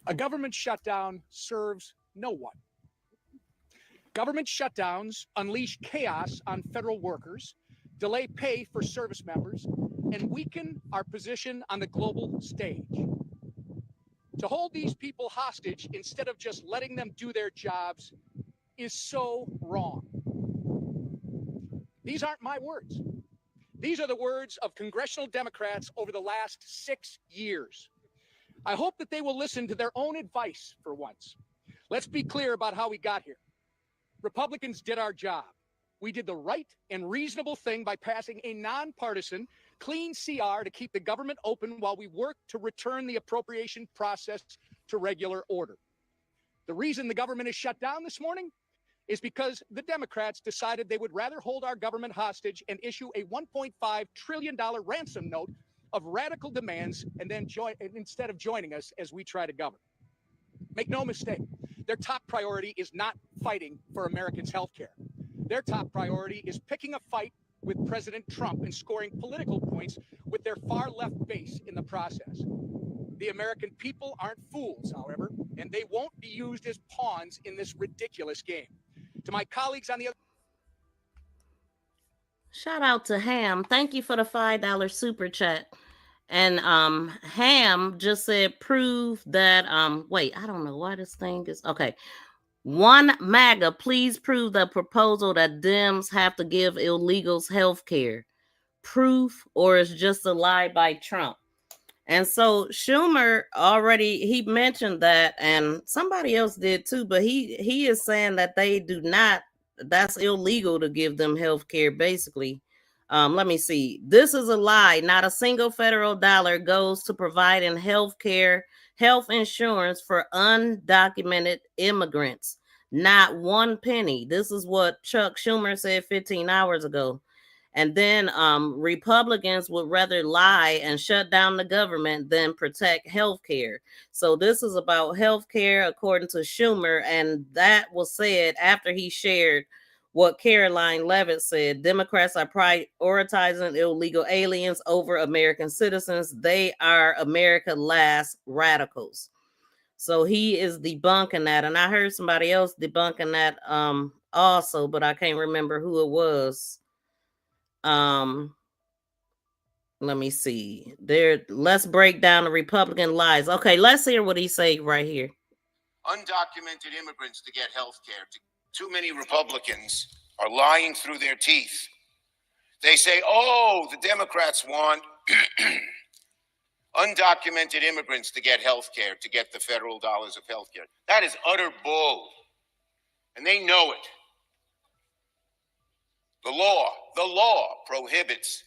A government shutdown serves no one. Government shutdowns unleash chaos on federal workers, delay pay for service members, and weaken our position on the global stage. To hold these people hostage instead of just letting them do their jobs is so wrong. These aren't my words. These are the words of congressional Democrats over the last 6 years. I hope that they will listen to their own advice for once. Let's be clear about how we got here. Republicans did our job. We did the right and reasonable thing by passing a nonpartisan, clean CR to keep the government open while we work to return the appropriation process to regular order. The reason the government is shut down this morning is because the Democrats decided they would rather hold our government hostage and issue a $1.5 trillion ransom note of radical demands and then instead of joining us as we try to govern. Make no mistake, their top priority is not fighting for Americans' health care. Their top priority is picking a fight with President Trump and scoring political points with their far left base in the process. The American people aren't fools, however, and they won't be used as pawns in this ridiculous game. To my colleagues on the other... Shout out to Ham. Thank you for the $5 super chat. And Ham just said prove that wait, I don't know why this thing is okay. One MAGA, please prove the proposal that Dems have to give illegals health care. Proof, or it's just a lie by Trump. And so Schumer already, he mentioned that, and somebody else did too, but he is saying that they do not, that's illegal to give them health care, basically. Let me see. This is a lie. Not a single federal dollar goes to providing health care, health insurance for undocumented immigrants. Not one penny. This is what Chuck Schumer said 15 hours ago. And then Republicans would rather lie and shut down the government than protect health care. So this is about health care, according to Schumer. And that was said after he shared what Caroline Levitt said. Democrats are prioritizing illegal aliens over American citizens. They are America's last radicals. So he is debunking that. And I heard somebody else debunking that also, but I can't remember who it was. Let me see. Let's break down the Republican lies. Okay, let's hear what he say right here. Undocumented immigrants to get health care. Too many Republicans are lying through their teeth. They say, oh, the Democrats want undocumented immigrants to get health care, to get the federal dollars of health care. That is utter bull. And they know it. The law prohibits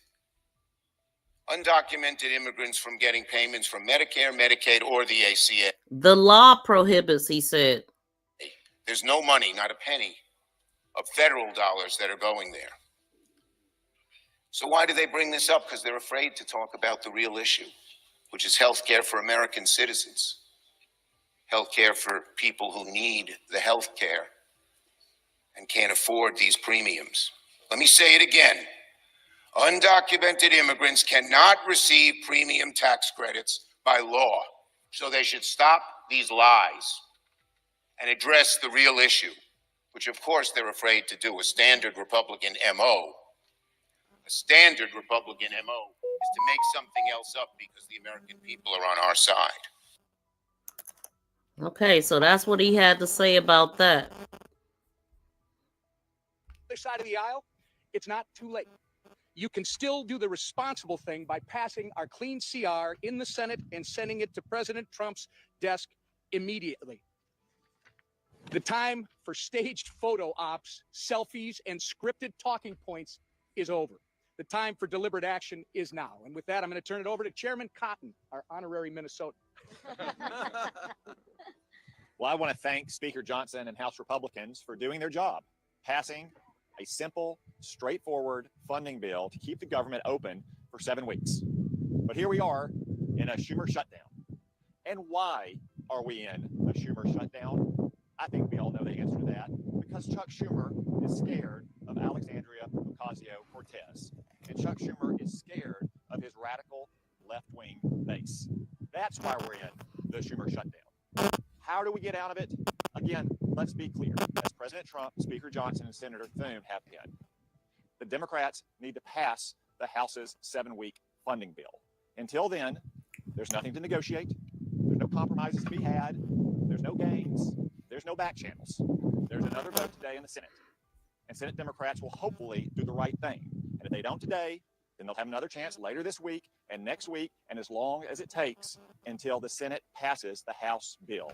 undocumented immigrants from getting payments from Medicare, Medicaid, or the ACA. The law prohibits, he said. There's no money, not a penny, of federal dollars that are going there. So why do they bring this up? Because they're afraid to talk about the real issue, which is health care for American citizens, health care for people who need the health care and can't afford these premiums. Let me say it again. Undocumented immigrants cannot receive premium tax credits by law. So they should stop these lies and address the real issue, which of course they're afraid to do. A standard Republican MO. A standard Republican MO is to make something else up because the American people are on our side. Okay, so that's what he had to say about that. Other side of the aisle, it's not too late. You can still do the responsible thing by passing our clean CR in the Senate and sending it to President Trump's desk immediately. The time for staged photo ops, selfies, and scripted talking points is over. The time for deliberate action is now. And with that, I'm going to turn it over to Chairman Cotton, our honorary Minnesotan. Well, I want to thank Speaker Johnson and House Republicans for doing their job, passing a simple, straightforward funding bill to keep the government open for 7 weeks. But here we are in a Schumer shutdown. And why are we in a Schumer shutdown? I think we all know the answer to that. Because Chuck Schumer is scared of Alexandria Ocasio-Cortez. And Chuck Schumer is scared of his radical left-wing base. That's why we're in the Schumer shutdown. How do we get out of it? Again, let's be clear. As President Trump, Speaker Johnson, and Senator Thune have been, the Democrats need to pass the House's 7-week funding bill. Until then, there's nothing to negotiate. There's no compromises to be had. There's no games. There's no back channels. There's another vote today in the Senate. And Senate Democrats will hopefully do the right thing. And if they don't today, then they'll have another chance later this week and next week, and as long as it takes until the Senate passes the House bill.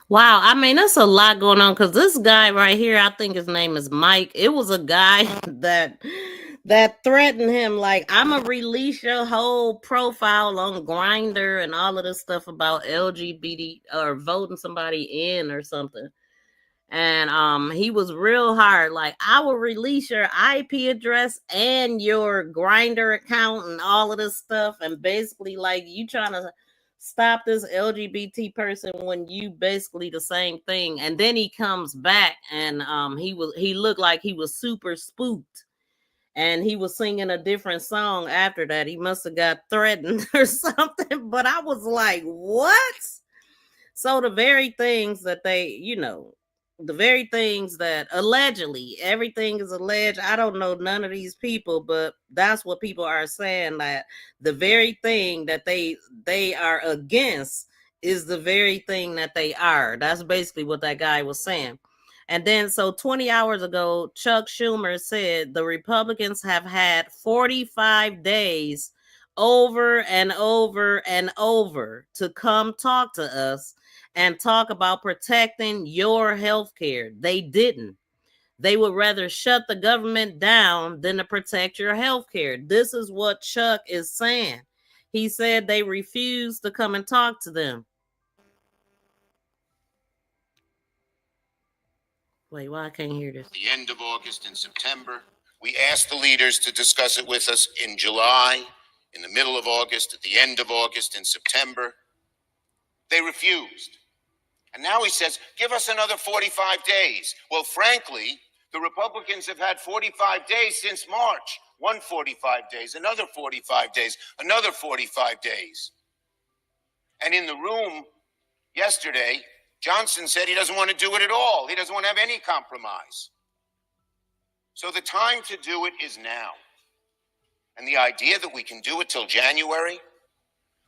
Wow, I mean, that's a lot going on, because this guy right here, I think his name is Mike. It was a guy that threatened him, like, I'm gonna release your whole profile on Grindr and all of this stuff about LGBT or voting somebody in or something. And he was real hard, like, I will release your IP address and your Grindr account and all of this stuff, and basically, like, you trying to stop this LGBT person when you basically the same thing. And then he comes back, and he looked like he was super spooked, and he was singing a different song after that. He must have got threatened or something. But I was like, what? So the very things that the very things that allegedly, everything is alleged. I don't know none of these people, but that's what people are saying, that the very thing that they are against is the very thing that they are. That's basically what that guy was saying. And then, so 20 hours ago, Chuck Schumer said the Republicans have had 45 days over and over and over to come talk to us and talk about protecting your health care. They didn't. They would rather shut the government down than to protect your health care. This is what Chuck is saying. He said they refused to come and talk to them. Wait, why I can't hear this? The end of August and September. We asked the leaders to discuss it with us in July, in the middle of August, at the end of August and September. They refused. And now he says, give us another 45 days. Well, frankly, the Republicans have had 45 days since March. 145 days, another 45 days, another 45 days. And in the room yesterday, Johnson said he doesn't want to do it at all. He doesn't want to have any compromise. So the time to do it is now. And the idea that we can do it till January,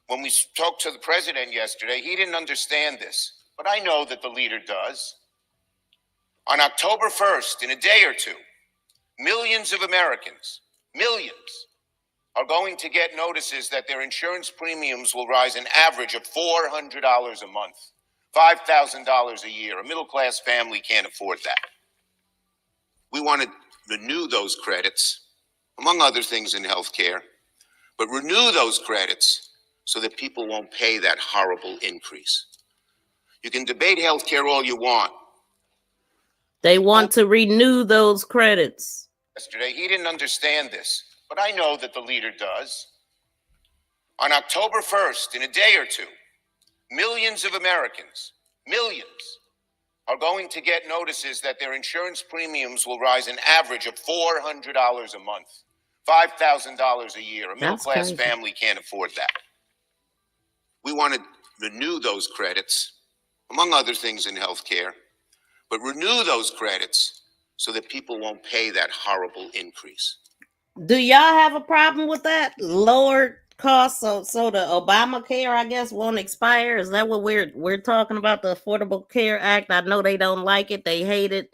when we talked to the president yesterday, he didn't understand this. But I know that the leader does. On October 1st, in a day or two, millions of Americans, millions, are going to get notices that their insurance premiums will rise an average of $400 a month, $5,000 a year. A middle-class family can't afford that. We want to renew those credits, among other things in healthcare, but renew those credits so that people won't pay that horrible increase. You can debate healthcare all you want. They want to renew those credits. Yesterday, he didn't understand this, but I know that the leader does. On October 1st, in a day or two, millions of Americans, millions, are going to get notices that their insurance premiums will rise an average of $400 a month, $5,000 a year. A middle-class family can't afford that. We want to renew those credits, among other things in healthcare, but renew those credits so that people won't pay that horrible increase. Do y'all have a problem with that? Lowered costs, so the Obamacare, I guess, won't expire? Is that what we're talking about, the Affordable Care Act? I know they don't like it. They hate it.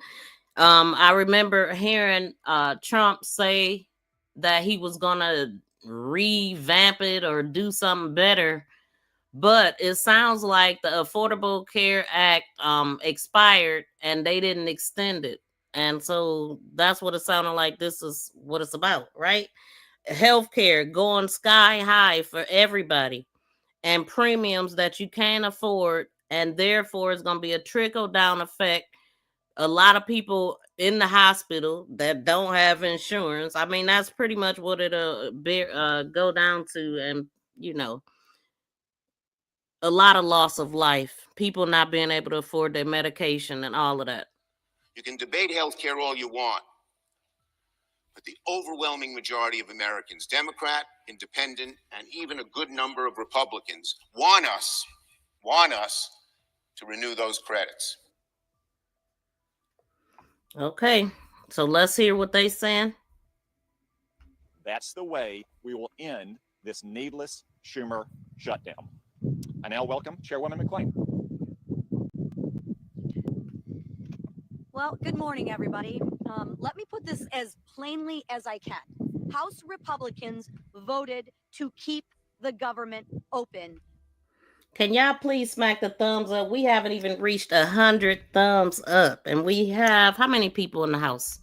I remember hearing Trump say that he was going to revamp it or do something better. But it sounds like the Affordable Care Act expired and they didn't extend it. And so that's what it sounded like. This is what it's about, right? Healthcare going sky high for everybody, and premiums that you can't afford. And therefore, it's going to be a trickle down effect. A lot of people in the hospital that don't have insurance. I mean, that's pretty much what it'll go down to, and you know, a lot of loss of life, people not being able to afford their medication and all of that. You can debate health care all you want, but the overwhelming majority of Americans, Democrat, Independent, and even a good number of Republicans, want us to renew those credits. Okay, so let's hear what they saying. That's the way we will end this needless Schumer shutdown. I now welcome Chairwoman McClain. Well, good morning, everybody. Let me put this as plainly as I can. House Republicans voted to keep the government open. Can y'all please smack the thumbs up? We haven't even reached 100 thumbs up, and we have how many people in the house?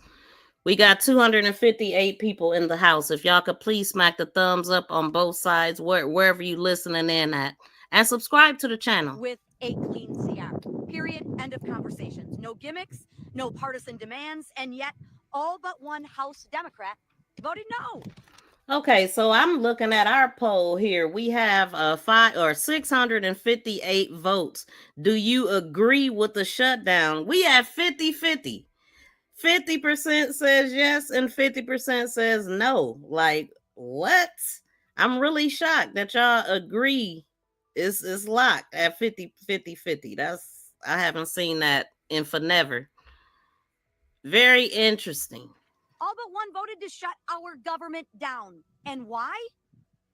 We got 258 people in the house. If y'all could please smack the thumbs up on both sides, wherever you listening in at, and subscribe to the channel. With a clean CR. Period. End of conversations. No gimmicks, no partisan demands, and yet all but one House Democrat voted no. Okay, so I'm looking at our poll here. We have 658 votes. Do you agree with the shutdown? We have 50-50. 50% says yes and 50% says no. Like, what? I'm really shocked that y'all agree. It's locked at 50-50. I haven't seen that in forever. Very interesting. All but one voted to shut our government down. And why?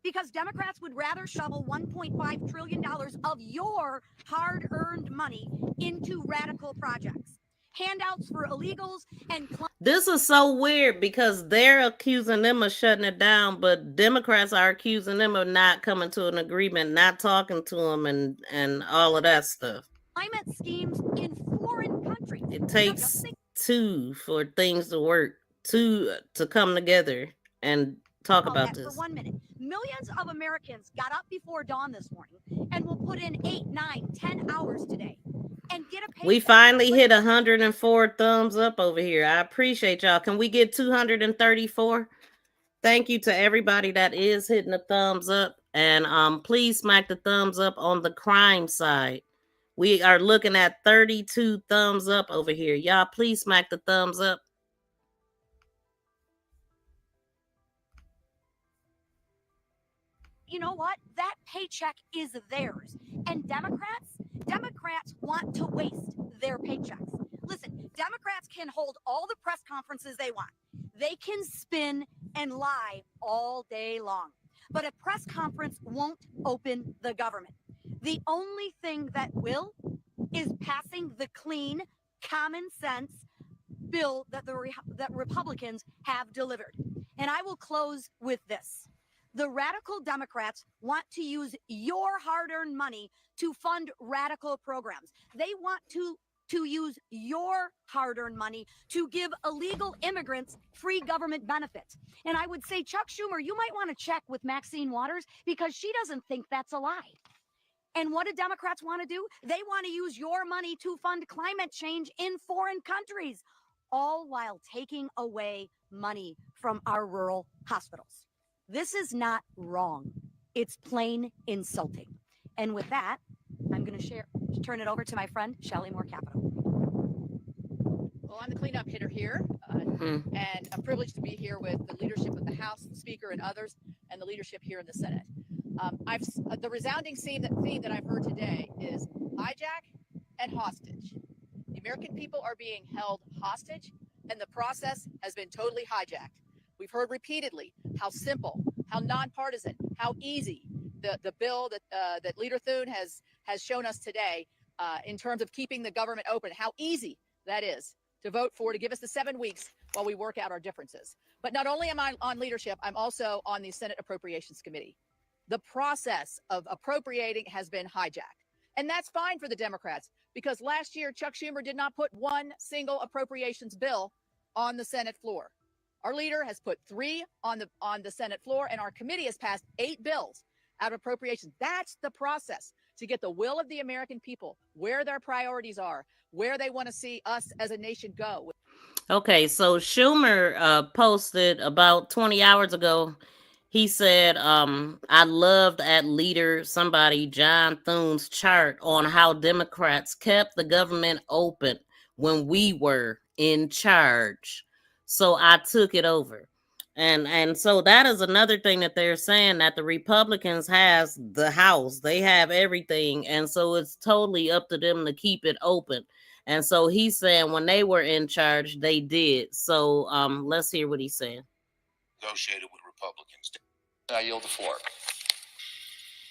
Because Democrats would rather shovel $1.5 trillion of your hard-earned money into radical projects. Handouts for illegals and... This is so weird because they're accusing them of shutting it down, but Democrats are accusing them of not coming to an agreement, not talking to them, and all of that stuff. Climate schemes in foreign countries. It takes two for things to work, two to come together and talk about this. For 1 minute. Millions of Americans got up before dawn this morning and will put in 8, 9, 10 hours today and get a paycheck. We finally hit 104 thumbs up over here. I appreciate y'all. Can we get 234? Thank you to everybody that is hitting the thumbs up. And please smack the thumbs up on the crime side. We are looking at 32 thumbs up over here. Y'all, please smack the thumbs up. You know what? That paycheck is theirs. And Democrats want to waste their paychecks. Listen, Democrats can hold all the press conferences they want. They can spin and lie all day long. But a press conference won't open the government. The only thing that will is passing the clean, common sense bill that that Republicans have delivered. And I will close with this. The radical Democrats want to use your hard-earned money to fund radical programs. They want to use your hard-earned money to give illegal immigrants free government benefits. And I would say, Chuck Schumer, you might want to check with Maxine Waters because she doesn't think that's a lie. And what do Democrats want to do? They want to use your money to fund climate change in foreign countries, all while taking away money from our rural hospitals. This is not wrong. It's plain insulting. And with that, I'm going to turn it over to my friend, Shelley Moore Capital. Well, I'm the cleanup hitter here, and I'm privileged to be here with the leadership of the House, the Speaker, and others, and the leadership here in the Senate. The resounding theme that I've heard today is hijack and hostage. The American people are being held hostage, and the process has been totally hijacked. We've heard repeatedly how simple, how nonpartisan, how easy the bill that Leader Thune has shown us today in terms of keeping the government open, how easy that is to vote for, to give us the 7 weeks while we work out our differences. But not only am I on leadership, I'm also on the Senate Appropriations Committee. The process of appropriating has been hijacked. And that's fine for the Democrats because last year, Chuck Schumer did not put one single appropriations bill on the Senate floor. Our leader has put 3 on the Senate floor, and our committee has passed 8 bills out of appropriations. That's the process. to get the will of the American people, where their priorities are, where they want to see us as a nation go. Okay, so Schumer posted about 20 hours ago. He said, I loved at leader somebody, John Thune's chart on how Democrats kept the government open when we were in charge. So I took it over. And so that is another thing that they're saying, that the Republicans has the House. They have everything. And so it's totally up to them to keep it open. And so he's saying when they were in charge, they did. So let's hear what he's saying. Negotiated with Republicans. I yield the floor.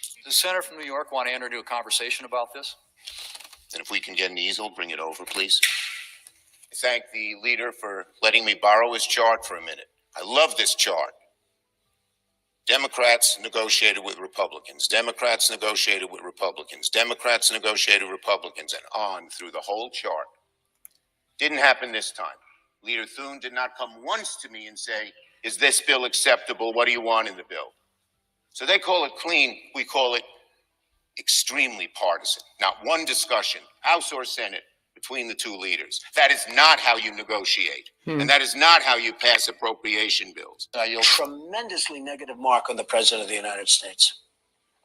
Does the senator from New York want to enter into a conversation about this? And if we can get an easel, bring it over, please. I thank the leader for letting me borrow his chart for a minute. I love this chart. Democrats negotiated with Republicans. Democrats negotiated with Republicans. Democrats negotiated with Republicans, and on through the whole chart. Didn't happen this time. Leader Thune did not come once to me and say, is this bill acceptable? What do you want in the bill? So they call it clean. We call it extremely partisan. Not one discussion, House or Senate, between the two leaders. That is not how you negotiate. And that is not how you pass appropriation bills. You'll tremendously negative mark on the President of the United States.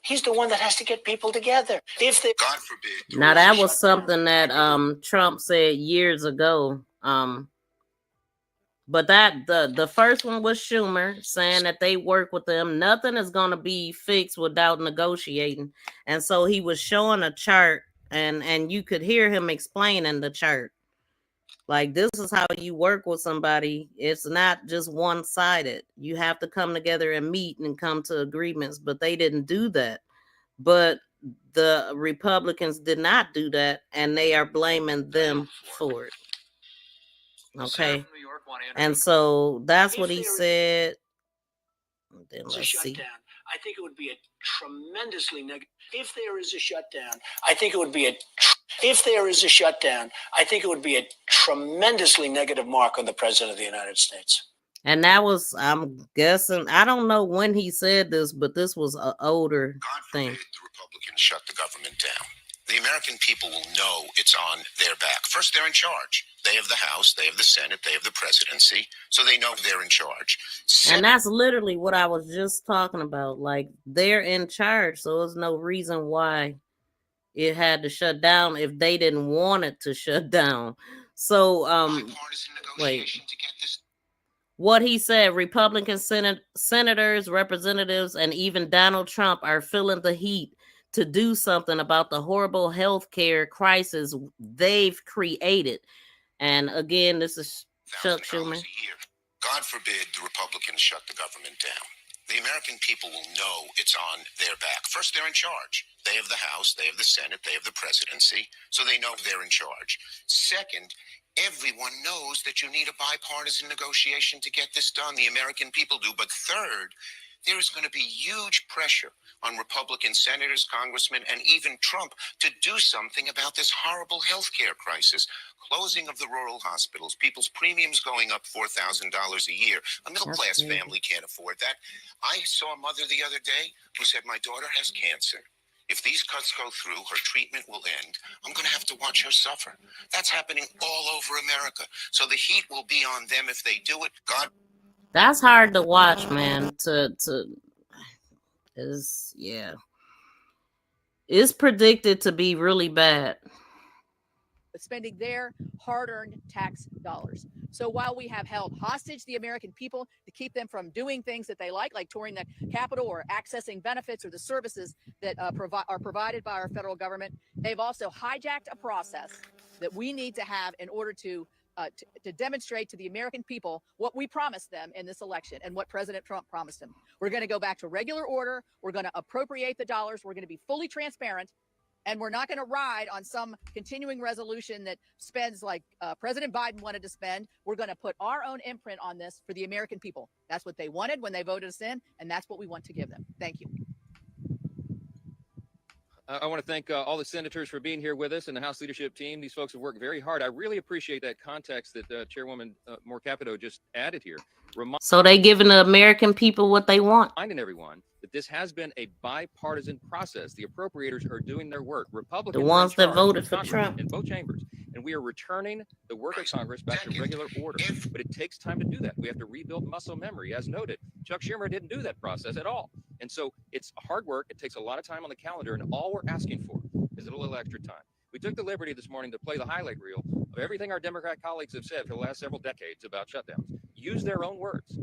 He's the one that has to get people together. If they, God forbid. Now that was something that Trump said years ago. But that the first one was Schumer saying that they work with them. Nothing is going to be fixed without negotiating. And so he was showing a chart, and you could hear him explaining the chart. Like, this is how you work with somebody. It's not just one-sided. You have to come together and meet and come to agreements. But they didn't do that. But the Republicans did not do that, and they are blaming them for it. Okay. And so that's what he said. Then let's see. I think it would be a tremendously negative. If there is a shutdown, I think it would be a. If there is a shutdown, I think it would be a tremendously negative mark on the President of the United States. And that was, I'm guessing, I don't know when he said this, but this was an older thing. The Republicans shut the government down. The American people will know it's on their back. First, they're in charge. They have the House, they have the Senate, they have the presidency, so they know they're in charge. And that's literally what I was just talking about. Like, they're in charge, so there's no reason why it had to shut down if they didn't want it to shut down. So, wait. What he said, Republican senators, representatives, and even Donald Trump are feeling the heat to do something about the horrible health care crisis they've created. And again, this is Chuck Schumer. God forbid the Republicans shut the government down. The American people will know it's on their back. First, they're in charge. They have the House, they have the Senate, they have the presidency, so they know they're in charge. Second, everyone knows that you need a bipartisan negotiation to get this done. The American people do. But third, there is going to be huge pressure on Republican senators, congressmen, and even Trump to do something about this horrible health care crisis. Closing of the rural hospitals, people's premiums going up $4,000 a year. A middle-class family can't afford that. I saw a mother the other day who said, my daughter has cancer. If these cuts go through, her treatment will end. I'm going to have to watch her suffer. That's happening all over America. So the heat will be on them if they do it. God. That's hard to watch, man. It's predicted to be really bad. Spending their hard-earned tax dollars. So while we have held hostage the American people to keep them from doing things that they like touring the Capitol or accessing benefits or the services that are provided by our federal government, they've also hijacked a process that we need to have in order to demonstrate to the American people what we promised them in this election and what President Trump promised them. We're going to go back to regular order. We're going to appropriate the dollars. We're going to be fully transparent. And we're not going to ride on some continuing resolution that spends like President Biden wanted to spend. We're going to put our own imprint on this for the American people. That's what they wanted when they voted us in, and that's what we want to give them. Thank you. I want to thank all the senators for being here with us and the House leadership team. These folks have worked very hard. I really appreciate that context that Chairwoman Morcapito just added here. So they giving the American people what they want. Reminding everyone that this has been a bipartisan process. The appropriators are doing their work. Republicans, The ones that voted for Congress, Trump, in both chambers, and we are returning the work of Congress back to regular order. But it takes time to do that. We have to rebuild muscle memory, as noted. Chuck Schumer didn't do that process at all, and so it's hard work. It takes a lot of time on the calendar, and all we're asking for is a little extra time. We took the liberty this morning to play the highlight reel of everything our Democrat colleagues have said for the last several decades about shutdowns. Use their own words.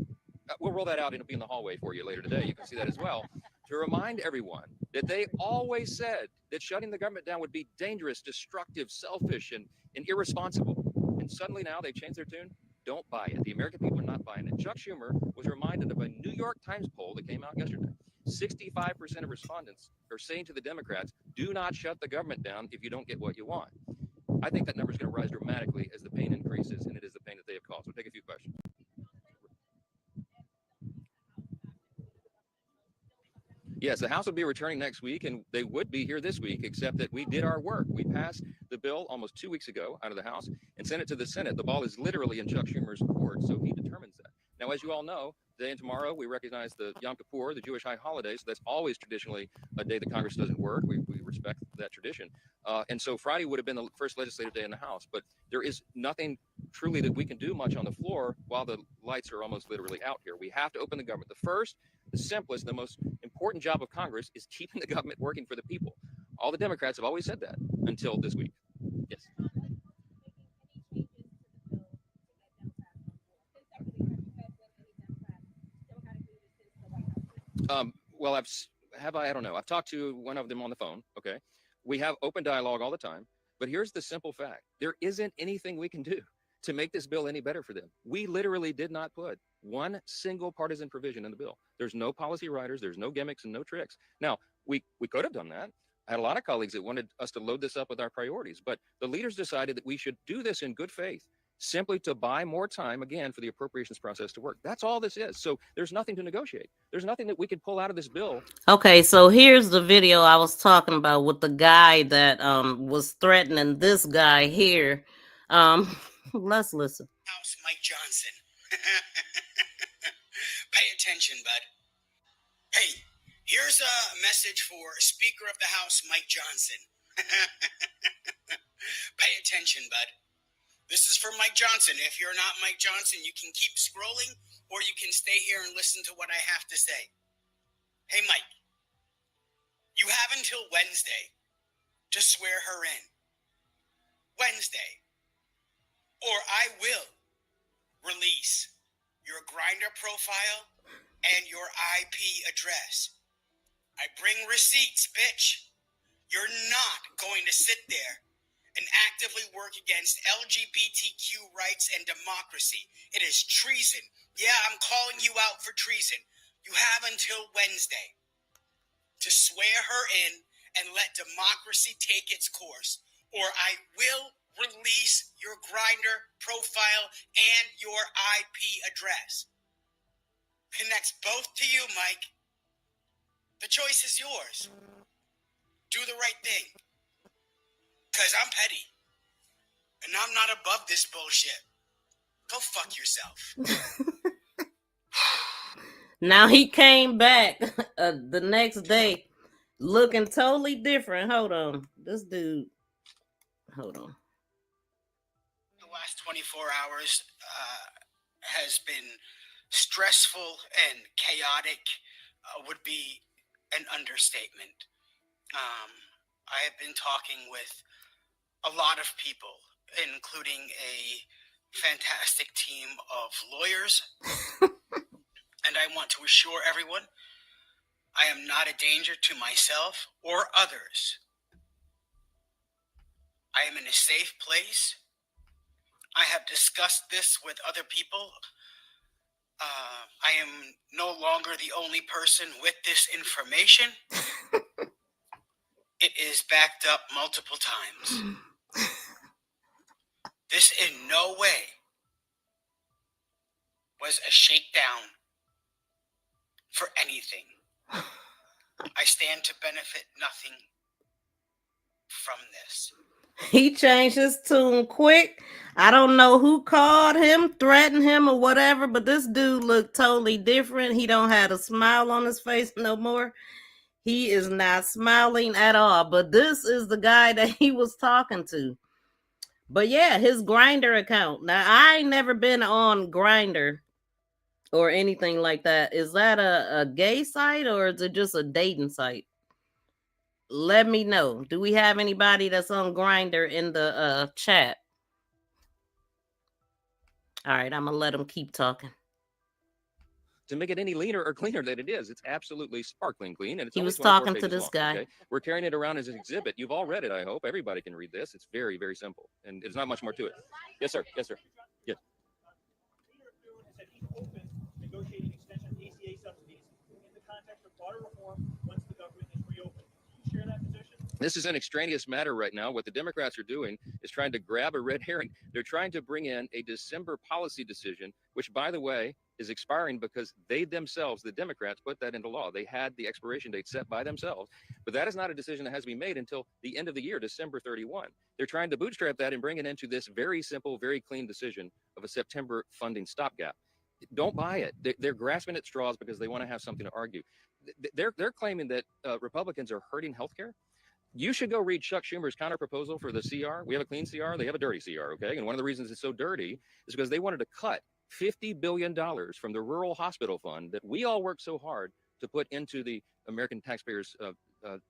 We'll roll that out. It'll be in the hallway for you later today. You can see that as well. To remind everyone that they always said that shutting the government down would be dangerous, destructive, selfish, and irresponsible. And suddenly now they've changed their tune. Don't buy it. The American people are not buying it. Chuck Schumer was reminded of a New York Times poll that came out yesterday. 65% of respondents are saying to the Democrats, do not shut the government down if you don't get what you want. I think that number is going to rise dramatically as the pain increases, and it is the pain that they have caused. We'll take a few questions. Yes, the House will be returning next week, and they would be here this week, except that we did our work. We passed the bill almost 2 weeks ago out of the House and sent it to the Senate. The ball is literally in Chuck Schumer's court, so he determines that. Now, as you all know, today and tomorrow, we recognize the Yom Kippur, the Jewish high holiday, so that's always traditionally a day that Congress doesn't work. We respect that tradition. And so Friday would have been the first legislative day in the House, but there is nothing truly that we can do much on the floor while the lights are almost literally out here. We have to open the government. The first, the simplest, the most important job of Congress is keeping the government working for the people. All the Democrats have always said that until this week. Yes. Well, I don't know. I've talked to one of them on the phone. Okay. We have open dialogue all the time, but here's the simple fact. There isn't anything we can do to make this bill any better for them. We literally did not put one single partisan provision in the bill. There's no policy writers, there's no gimmicks and no tricks. Now, we could have done that. I had a lot of colleagues that wanted us to load this up with our priorities, but the leaders decided that we should do this in good faith, simply to buy more time, again, for the appropriations process to work. That's all this is. So there's nothing to negotiate. There's nothing that we can pull out of this bill. Okay, so here's the video I was talking about with the guy that was threatening this guy here. Let's listen. House Mike Johnson. Pay attention, bud. Hey, here's a message for Speaker of the House Mike Johnson. Pay attention, bud. This is for Mike Johnson. If you're not Mike Johnson, you can keep scrolling or you can stay here and listen to what I have to say. Hey, Mike, you have until Wednesday to swear her in. Wednesday. Or I will release your Grindr profile and your IP address. I bring receipts, bitch. You're not going to sit there and actively work against LGBTQ rights and democracy. It is treason. Yeah, I'm calling you out for treason. You have until Wednesday to swear her in and let democracy take its course, or I will release your Grindr profile and your IP address. Connects both to you, Mike. The choice is yours. Do the right thing. Because I'm petty. And I'm not above this bullshit. Go fuck yourself. Now he came back the next day looking totally different. Hold on. This dude. Hold on. The last 24 hours has been stressful and chaotic, would be an understatement. I have been talking with a lot of people, including a fantastic team of lawyers. And I want to assure everyone, I am not a danger to myself or others. I am in a safe place. I have discussed this with other people. I am no longer the only person with this information. It is backed up multiple times. This in no way was a shakedown for anything. I stand to benefit nothing from this. He changed his tune quick. I don't know who called him, threatened him, or whatever, but this dude looked totally different. He don't have a smile on his face no more. He is not smiling at all. But this is the guy that he was talking to. But yeah, his Grinder account. Now, I ain't never been on Grinder or anything like that. Is that a gay site or is it just a dating site? Let me know. Do we have anybody that's on Grinder in the chat? All right, I'm gonna let him keep talking. To make it any leaner or cleaner than it is. It's absolutely sparkling clean, and it's he only was 24 talking to pages this long, guy. Okay? We're carrying it around as an exhibit. You've all read it, I hope. Everybody can read this. It's very, very simple, and there's not much more to it. Yes, sir. Yes, sir. Yes. Negotiating extension of ACA subsidies in the context of broader reform once the government is reopened. Do you share that position? This is an extraneous matter right now. What the Democrats are doing is trying to grab a red herring. They're trying to bring in a December policy decision, which, by the way, is expiring because they themselves, the Democrats, put that into law. They had the expiration date set by themselves, but that is not a decision that has to be made until the end of the year, December 31. They're trying to bootstrap that and bring it into this very simple, very clean decision of a September funding stopgap. Don't buy it. They're grasping at straws because they want to have something to argue. They're claiming that Republicans are hurting healthcare. You should go read Chuck Schumer's counter proposal for the CR. We have a clean CR. They have a dirty CR, okay? And one of the reasons it's so dirty is because they wanted to cut $50 billion from the rural hospital fund that we all worked so hard to put into the American taxpayers'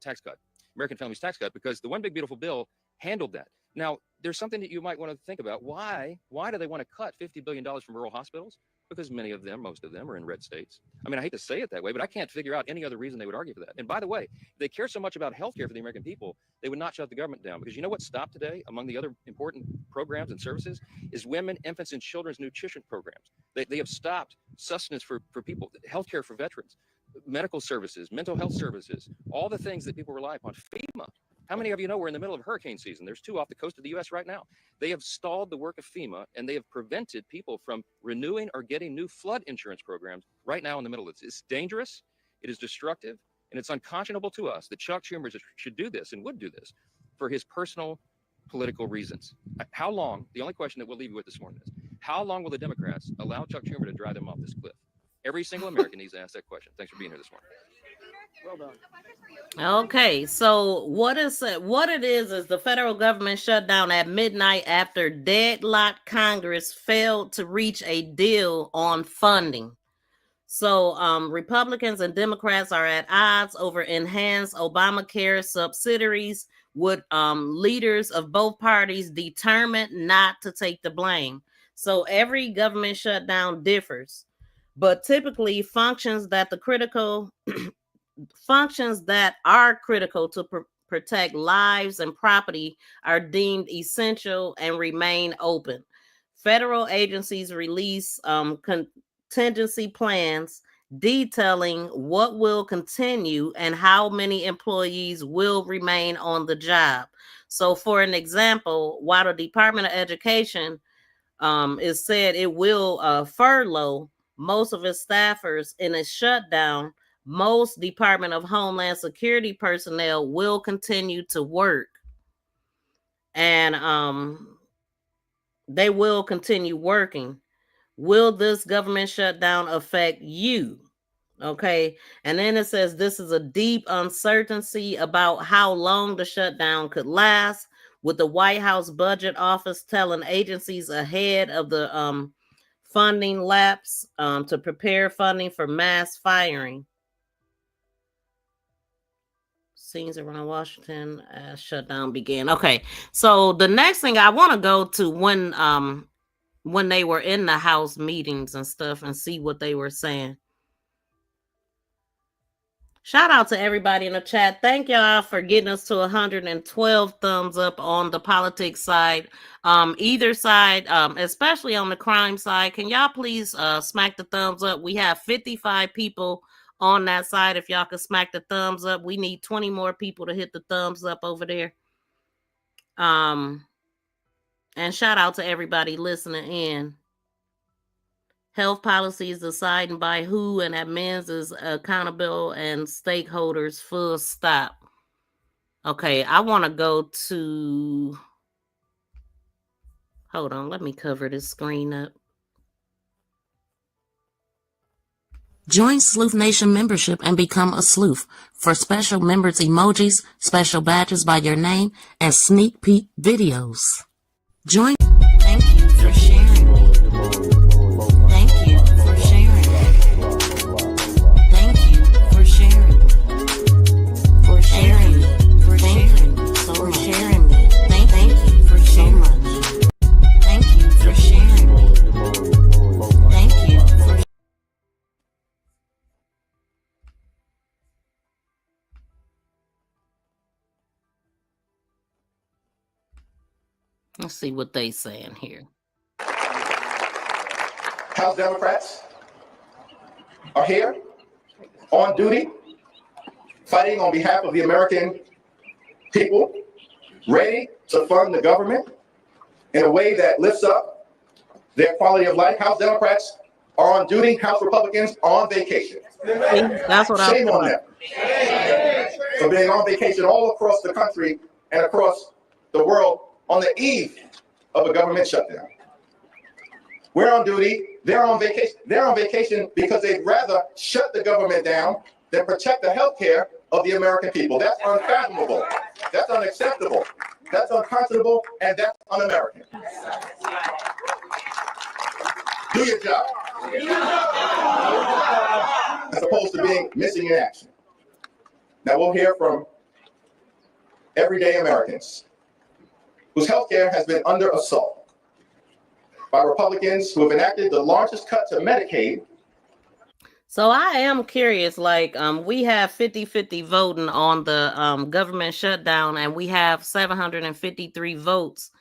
tax cut, American families' tax cut, because the One Big Beautiful Bill handled that. Now, there's something that you might want to think about. Why do they want to cut $50 billion from rural hospitals? Because many of them, most of them, are in red states. I mean, I hate to say it that way, but I can't figure out any other reason they would argue for that. And by the way, if they care so much about healthcare for the American people, they would not shut the government down. Because you know what stopped today, among the other important programs and services, is women, infants, and children's nutrition programs. They have stopped sustenance for people, healthcare for veterans, medical services, mental health services, all the things that people rely upon. FEMA. How many of you know we're in the middle of hurricane season? There's 2 off the coast of the U.S. right now. They have stalled the work of FEMA, and they have prevented people from renewing or getting new flood insurance programs right now in the middle of this. It's dangerous, it is destructive, and it's unconscionable to us that Chuck Schumer should do this and would do this for his personal political reasons. How long, the only question that we'll leave you with this morning is, how long will the Democrats allow Chuck Schumer to drive them off this cliff? Every single American needs to ask that question. Thanks for being here this morning. Well done. Okay, so what it is the federal government shut down at midnight after deadlocked Congress failed to reach a deal on funding. So Republicans and Democrats are at odds over enhanced Obamacare subsidies, with leaders of both parties determined not to take the blame. So every government shutdown differs, but typically functions that are critical to protect lives and property are deemed essential and remain open. Federal agencies release contingency plans detailing what will continue and how many employees will remain on the job. So, for an example, while the Department of Education is said it will furlough most of its staffers in a shutdown, most Department of Homeland Security personnel will continue to work, and they will continue working. Will this government shutdown affect you? Okay. And then it says this is a deep uncertainty about how long the shutdown could last, with the White House Budget Office telling agencies ahead of the funding lapse to prepare funding for mass firing. Scenes around Washington as shutdown began. Okay. So the next thing I want to go to when they were in the House meetings and stuff and see what they were saying. Shout out to everybody in the chat. Thank y'all for getting us to 112 thumbs up on the politics side. Either side, especially on the crime side. Can y'all please smack the thumbs up? We have 55 people on that side. If y'all could smack the thumbs up, we need 20 more people to hit the thumbs up over there. And shout out to everybody listening in. Health policy is decided by who and admins is accountable and stakeholders, full stop. Okay, I want to go to. Hold on, let me cover this screen up. Join Sleuth Nation membership and become a sleuth. For special members emojis, special badges by your name, and sneak peek videos. Join. Thank you for sharing. Thank you for sharing. Thank you for sharing. For sharing. For sharing. For sharing. Thank you for so much. Thank you for sharing. Thank you for. Let's see what they saying here. House Democrats are here on duty, fighting on behalf of the American people, ready to fund the government in a way that lifts up their quality of life. House Democrats are on duty. House Republicans are on vacation. That's what Shame on them for being on vacation all across the country and across the world on the eve of a government shutdown. We're on duty. They're on vacation. They're on vacation because they'd rather shut the government down than protect the health care of the American people. That's unfathomable. That's unacceptable. That's unconscionable, and that's un-American. Do your job. As opposed to being missing in action. Now we'll hear from everyday Americans whose health care has been under assault by Republicans who have enacted the largest cut to Medicaid. So I am curious, like, we have 50-50 voting on the government shutdown, and we have 753 votes.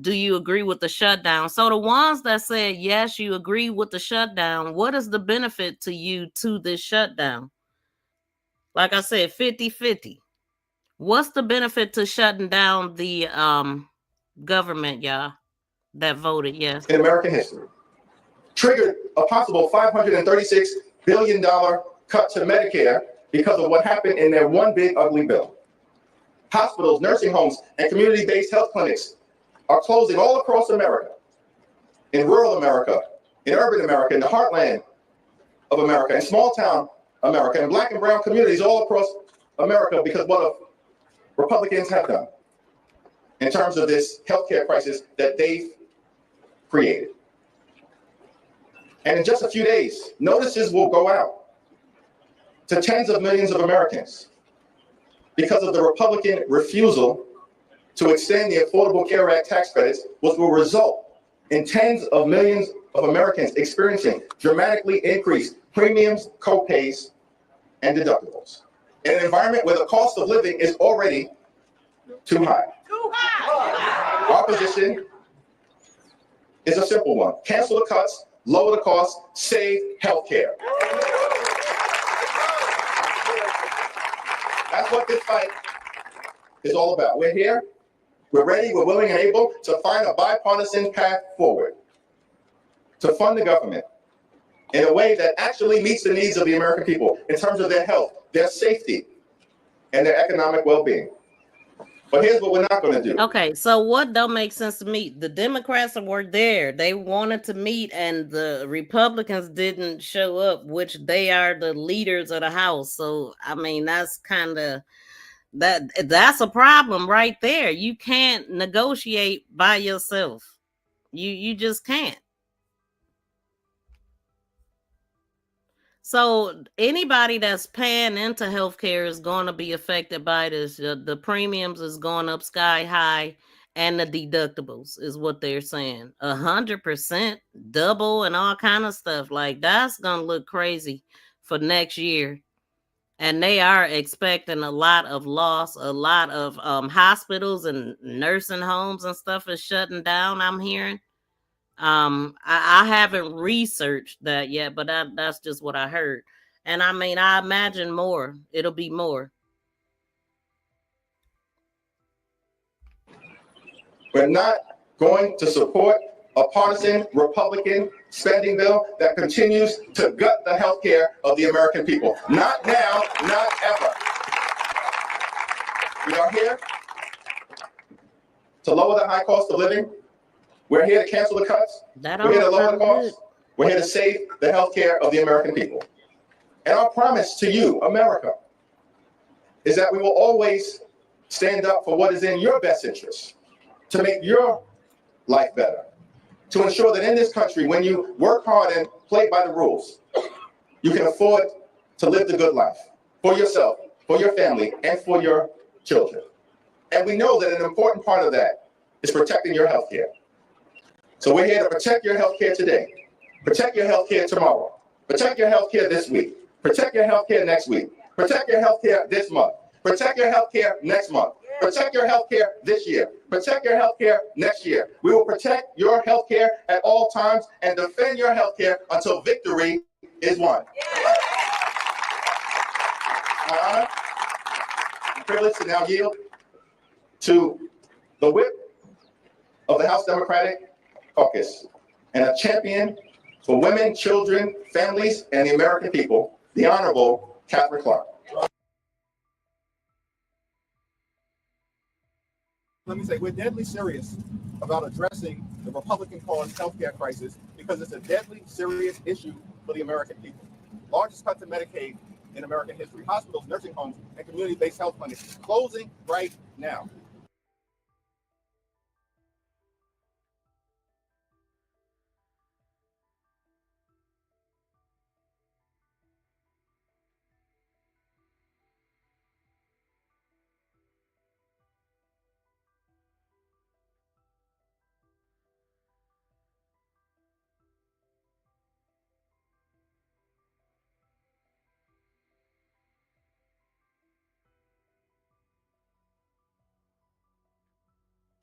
Do you agree with the shutdown? So the ones that said, yes, you agree with the shutdown, what is the benefit to you to this shutdown? Like I said, 50-50. What's the benefit to shutting down the government, y'all, that voted yes? In American history, triggered a possible $536 billion cut to Medicare because of what happened in their one big ugly bill. Hospitals, nursing homes, and community-based health clinics are closing all across America, in rural America, in urban America, in the heartland of America, in small town America, in black and brown communities all across America because of what Republicans have done in terms of this healthcare crisis that they've created. And in just a few days, notices will go out to tens of millions of Americans because of the Republican refusal to extend the Affordable Care Act tax credits, which will result in tens of millions of Americans experiencing dramatically increased premiums, co-pays, and deductibles. In an environment where the cost of living is already too high. Our position is a simple one. Cancel the cuts, lower the costs, save healthcare. That's what this fight is all about. We're here, we're ready, we're willing and able to find a bipartisan path forward to fund the government in a way that actually meets the needs of the American people in terms of their health, their safety, and their economic well-being. But here's what we're not going to do. Okay, so what don't make sense to me? The Democrats were there. They wanted to meet, and the Republicans didn't show up, which they are the leaders of the House. So, I mean, that's kind of that's a problem right there. You can't negotiate by yourself. You just can't. So anybody that's paying into healthcare is going to be affected by this. The premiums is going up sky high, and the deductibles is what they're saying. 100% double and all kind of stuff. Like, that's going to look crazy for next year. And they are expecting a lot of loss. A lot of hospitals and nursing homes and stuff is shutting down, I'm hearing. I haven't researched that yet, but that's just what I heard. And I mean, I imagine more. It'll be more. We're not going to support a partisan Republican spending bill that continues to gut the health care of the American people. Not now, not ever. We are here high cost of living. We're here to cancel the cuts. That We're here to lower the almost costs. We're here to save the health care of the American people. And our promise to you, America, is that we will always stand up for what is in your best interest, to make your life better, to ensure that in this country, when you work hard and play by the rules, you can afford to live the good life for yourself, for your family, and for your children. And we know that an important part of that is protecting your health care. So we're here to protect your health care today, protect your health care tomorrow, protect your health care this week, protect your health care next week, protect your health care this month, protect your health care next month, protect your health care this year, protect your health care next year. We will protect your health care at all times and defend your health care until victory is won. My honor, privilege to now yield to the whip of the House Democratic Caucus and a champion for women, children, families, and the American people, the Honorable Catherine Clark. Let me say, we're deadly serious about addressing the Republican-caused healthcare crisis because it's a deadly serious issue for the American people. Largest cut to Medicaid in American history. Hospitals, nursing homes, and community-based health clinics closing right now.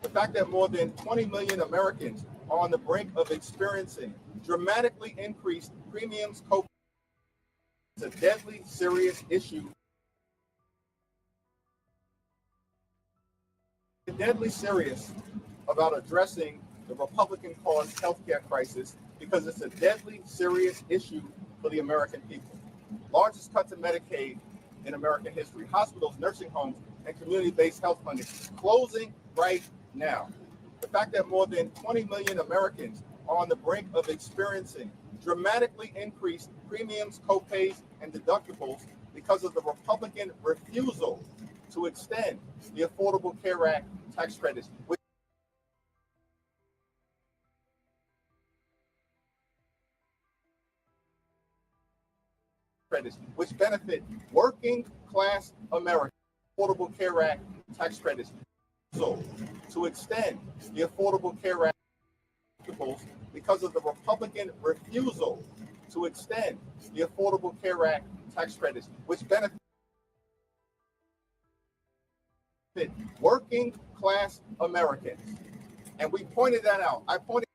The fact that more than 20 million Americans are on the brink of experiencing dramatically increased premiums, is a deadly serious issue. We're deadly serious about addressing the Republican-caused healthcare crisis because it's a deadly serious issue for the American people. Largest cut to Medicaid in American history. Hospitals, nursing homes, and community-based health clinics closing right now. The fact that more than 20 million Americans are on the brink of experiencing dramatically increased premiums, copays, and deductibles because of the Republican refusal to extend the Affordable Care Act tax credits, which benefit working class Americans. Affordable Care Act tax credits. So, to extend the Affordable Care Act because of the Republican refusal to extend the Affordable Care Act tax credits, which benefit working class Americans. And we pointed that out. I pointed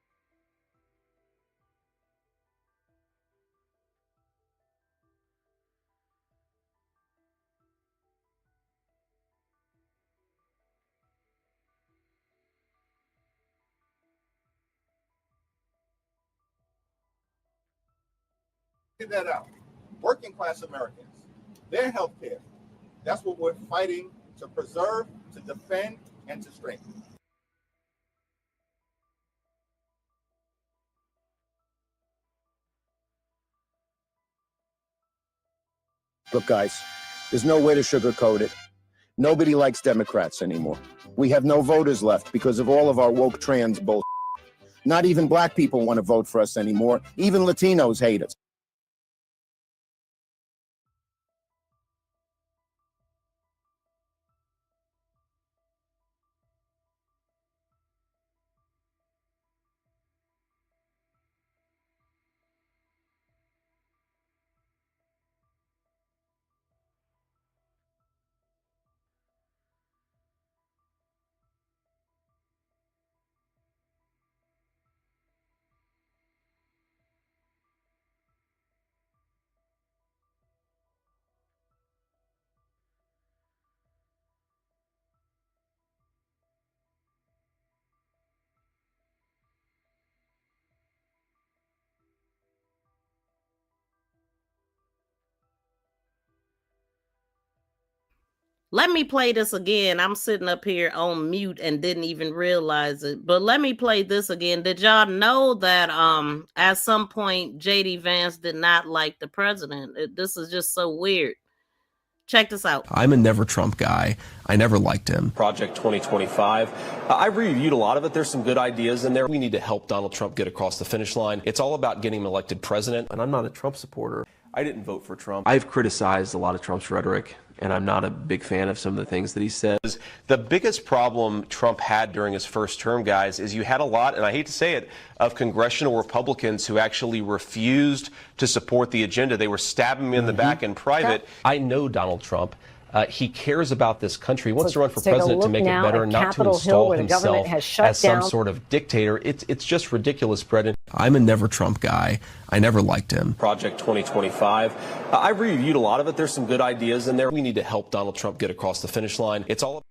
that out. Working class Americans, their health care, that's what we're fighting to preserve, to defend, and to strengthen. Look, guys, there's no way to sugarcoat it. Nobody likes Democrats anymore. We have no voters left because of all of our woke trans bull. Not even black people want to vote for us anymore. Even Latinos hate us. Let me play this again. I'm sitting up here on mute and didn't even realize it. But let me play this again. Did y'all know that at some point JD Vance did not like the president? This is just so weird. Check this out. I'm a never Trump guy. I never liked him. Project 2025. I reviewed a lot of it. There's some good ideas in there. We need to help Donald Trump get across the finish line. It's all about getting him elected president. And I'm not a Trump supporter. I didn't vote for Trump. I've criticized a lot of Trump's rhetoric, and I'm not a big fan of some of the things that he says. The biggest problem Trump had during his first term, guys, is you had a lot, and I hate to say it, of congressional Republicans who actually refused to support the agenda. They were stabbing him in the back in private. I know Donald Trump. He cares about this country. He wants to run for president to make it better, not to install himself as some sort of dictator. It's just ridiculous, Brendan. I'm a never Trump guy. I never liked him. Project 2025. I reviewed a lot of it. There's some good ideas in there. We need to help Donald Trump get across the finish line. It's all.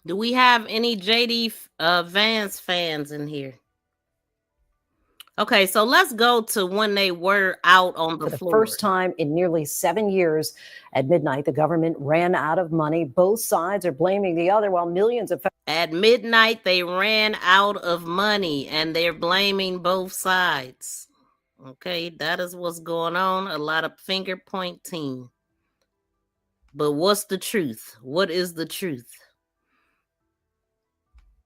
Do we have any JD Vance fans in here? Okay, so let's go to when they were out on the floor. For the first time in nearly 7 years, at midnight, the government ran out of money. Both sides are blaming the other, while millions of... At midnight, they ran out of money, and they're blaming both sides. Okay, that is what's going on. A lot of finger pointing. But what's the truth? What is the truth?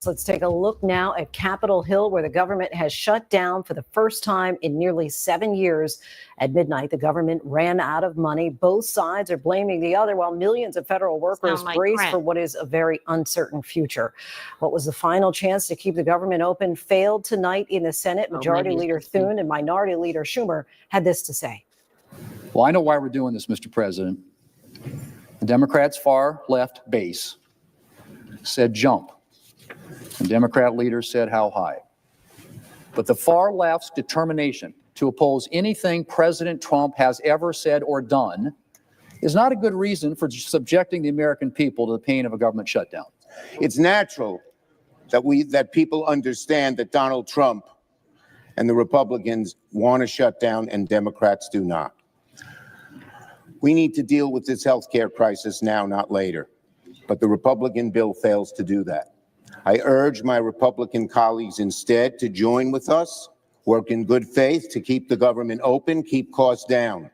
So let's take a look now at Capitol Hill, where the government has shut down for the first time in nearly 7 years. At midnight, the government ran out of money. Both sides are blaming the other, while millions of federal workers brace for what is a very uncertain future. What was the final chance to keep the government open failed tonight in the Senate. Majority Leader Thune and Minority Leader Schumer had this to say. Well, I know why we're doing this, Mr. President. The Democrats' far left base said jump. And Democrat leaders said how high. But the far left's determination to oppose anything President Trump has ever said or done is not a good reason for subjecting the American people to the pain of a government shutdown. It's natural that people understand that Donald Trump and the Republicans want to shut down and Democrats do not. We need to deal with this health care crisis now, not later. But the Republican bill fails to do that. I urge my Republican colleagues instead to join with us, work in good faith to keep the government open, keep costs down.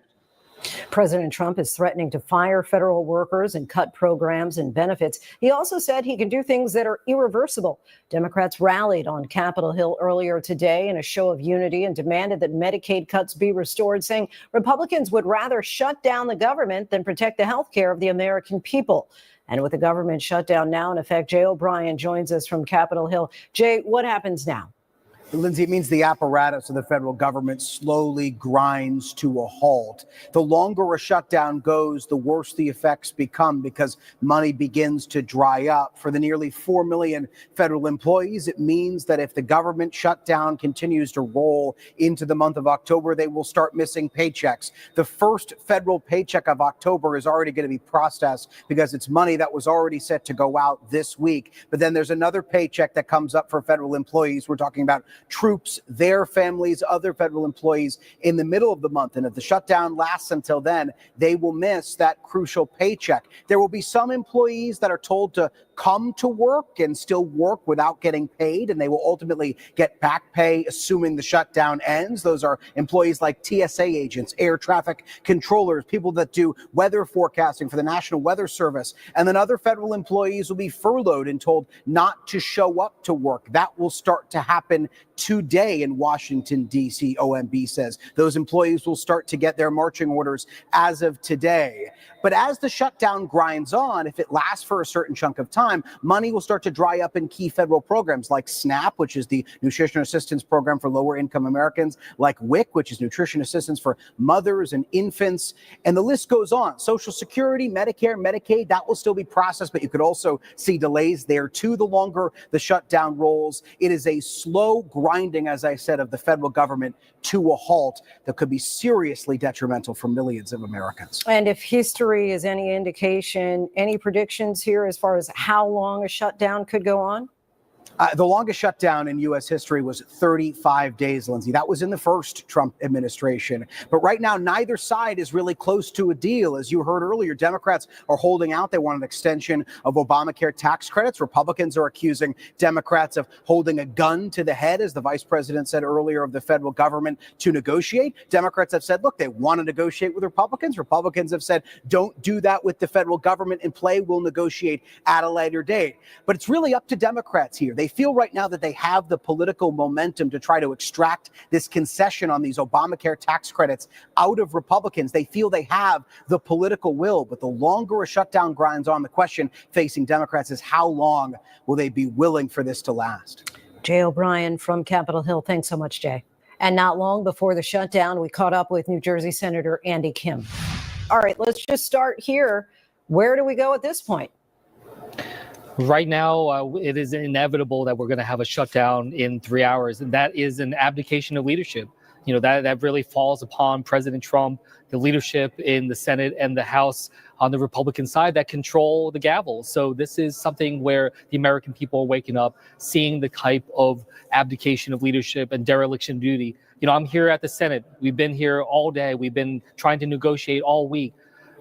President Trump is threatening to fire federal workers and cut programs and benefits. He also said he can do things that are irreversible. Democrats rallied on Capitol Hill earlier today in a show of unity and demanded that Medicaid cuts be restored, saying Republicans would rather shut down the government than protect the health care of the American people. And with the government shutdown now in effect, Jay O'Brien joins us from Capitol Hill. Jay, what happens now? Lindsay, it means the apparatus of the federal government slowly grinds to a halt. The longer a shutdown goes, the worse the effects become because money begins to dry up. For the nearly 4 million federal employees, it means that if the government shutdown continues to roll into the month of October, they will start missing paychecks. The first federal paycheck of October is already going to be processed because it's money that was already set to go out this week. But then there's another paycheck that comes up for federal employees. We're talking about troops, their families, other federal employees in the middle of the month. And if the shutdown lasts until then, they will miss that crucial paycheck. There will be some employees that are told to come to work and still work without getting paid, and they will ultimately get back pay assuming the shutdown ends. Those are employees like TSA agents, air traffic controllers, people that do weather forecasting for the National Weather Service. And then other federal employees will be furloughed and told not to show up to work. That will start to happen today in Washington, D.C., OMB says. Those employees will start to get their marching orders as of today. But as the shutdown grinds on, if it lasts for a certain chunk of time, money will start to dry up in key federal programs like SNAP, which is the Nutrition Assistance Program for lower income Americans, like WIC, which is nutrition assistance for mothers and infants. And the list goes on. Social Security, Medicare, Medicaid, that will still be processed, but you could also see delays there too the longer the shutdown rolls. It is a slow grinding, as I said, of the federal government to a halt that could be seriously detrimental for millions of Americans. And if history is any indication, any predictions here as far as how long a shutdown could go on? The longest shutdown in U.S. history was 35 days, Lindsay. That was in the first Trump administration. But right now, neither side is really close to a deal. As you heard earlier, Democrats are holding out. They want an extension of Obamacare tax credits. Republicans are accusing Democrats of holding a gun to the head, as the vice president said earlier, of the federal government to negotiate. Democrats have said, look, they want to negotiate with Republicans. Republicans have said, don't do that with the federal government in play. We'll negotiate at a later date. But it's really up to Democrats here. They feel right now that they have the political momentum to try to extract this concession on these Obamacare tax credits out of Republicans. They feel they have the political will, but the longer a shutdown grinds on, the question facing Democrats is how long will they be willing for this to last? Jay O'Brien from Capitol Hill. Thanks so much, Jay. And not long before the shutdown, we caught up with New Jersey Senator Andy Kim. All right, let's just start here. Where do we go at this point? Right now, it is inevitable that we're going to have a shutdown in 3 hours, and that is an abdication of leadership. You know, that really falls upon President Trump, the leadership in the Senate and the House on the Republican side that control the gavel. So this is something where the American people are waking up, seeing the type of abdication of leadership and dereliction of duty. You know, I'm here at the Senate. We've been here all day. We've been trying to negotiate all week.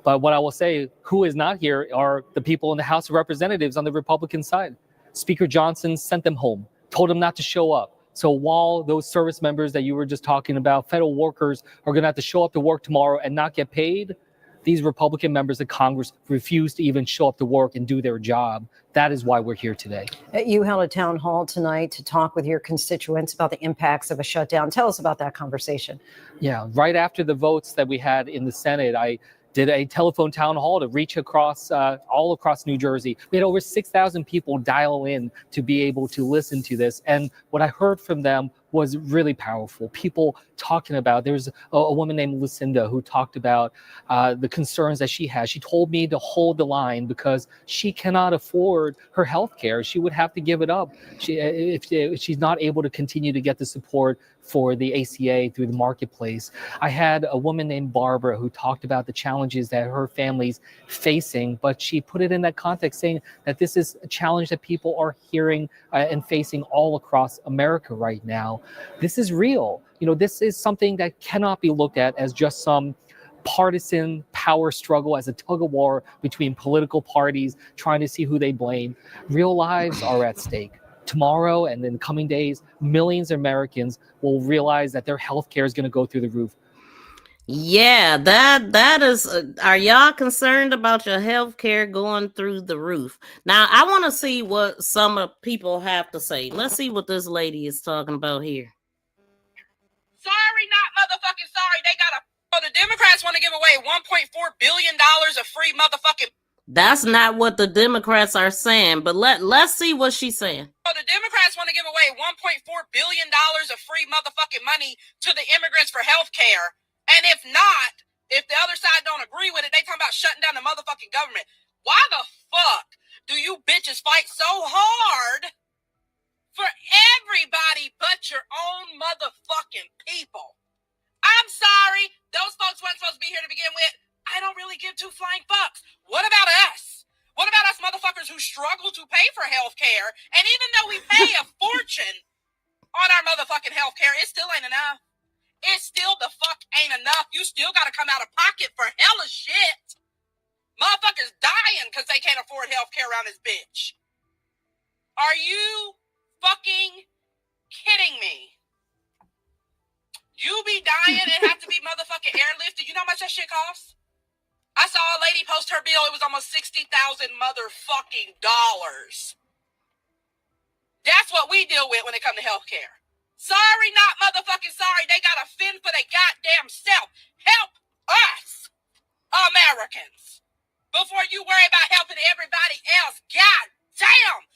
But what I will say, who is not here are the people in the House of Representatives on the Republican side. Speaker Johnson sent them home, told them not to show up. So while those service members that you were just talking about, federal workers, are going to have to show up to work tomorrow and not get paid, these Republican members of Congress refuse to even show up to work and do their job. That is why we're here today. You held a town hall tonight to talk with your constituents about the impacts of a shutdown. Tell us about that conversation. Yeah, right after the votes that we had in the Senate, I did a telephone town hall to reach across all across New Jersey. We had over 6,000 people dial in to be able to listen to this. And what I heard from them was really powerful. People talking about, there's a woman named Lucinda who talked about the concerns that she has. She told me to hold the line because she cannot afford her health care. She would have to give it up if she's not able to continue to get the support for the ACA through the marketplace. I had a woman named Barbara who talked about the challenges that her family's facing, but she put it in that context, saying that this is a challenge that people are hearing and facing all across America right now. This is real. You know, this is something that cannot be looked at as just some partisan power struggle, as a tug of war between political parties trying to see who they blame. Real lives are at stake. Tomorrow and in the coming days, millions of Americans will realize that their health care is going to go through the roof. Yeah, that is. Are y'all concerned about your health care going through the roof? Now, I want to see what some of people have to say. Let's see what this lady is talking about here. Sorry, not motherfucking sorry. They got the Democrats want to give away $1.4 billion of free motherfucking. That's not what the Democrats are saying, but let's see what she's saying. The Democrats want to give away $1.4 billion of free motherfucking money to the immigrants for health care. And if not, if the other side don't agree with it, they talking about shutting down the motherfucking government. Why the fuck do you bitches fight so hard for everybody but your own motherfucking people? I'm sorry, those folks weren't supposed to be here to begin with. I don't really give two flying fucks. What about us? What about us motherfuckers who struggle to pay for health care? And even though we pay a fortune on our motherfucking health care, it still ain't enough. It still the fuck ain't enough. You still got to come out of pocket for hella shit. Motherfuckers dying because they can't afford health care around this bitch. Are you fucking kidding me? You be dying and have to be motherfucking airlifted. You know how much that shit costs? I saw a lady post her bill. It was almost $60,000 motherfucking dollars. That's what we deal with when it comes to health care. Sorry, not motherfucking sorry. They got to fend for their goddamn self. Help us, Americans, before you worry about helping everybody else. God damn.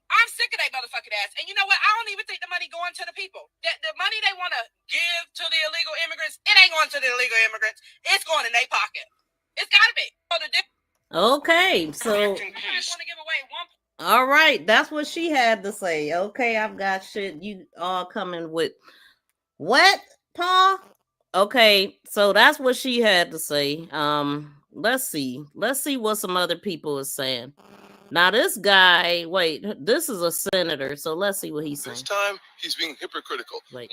I'm sick of that motherfucking ass. And you know what? I don't even think the money going to the people. The money they want to give to the illegal immigrants, it ain't going to the illegal immigrants. It's going in their pocket. It's got to be. Okay, so all right, that's what she had to say. Okay, I've got shit. You all coming with what, Paul? Okay, so that's what she had to say. Let's see what some other people are saying. Now this guy, wait, this is a senator, so let's see what he's saying. This time, he's being hypocritical. Wait.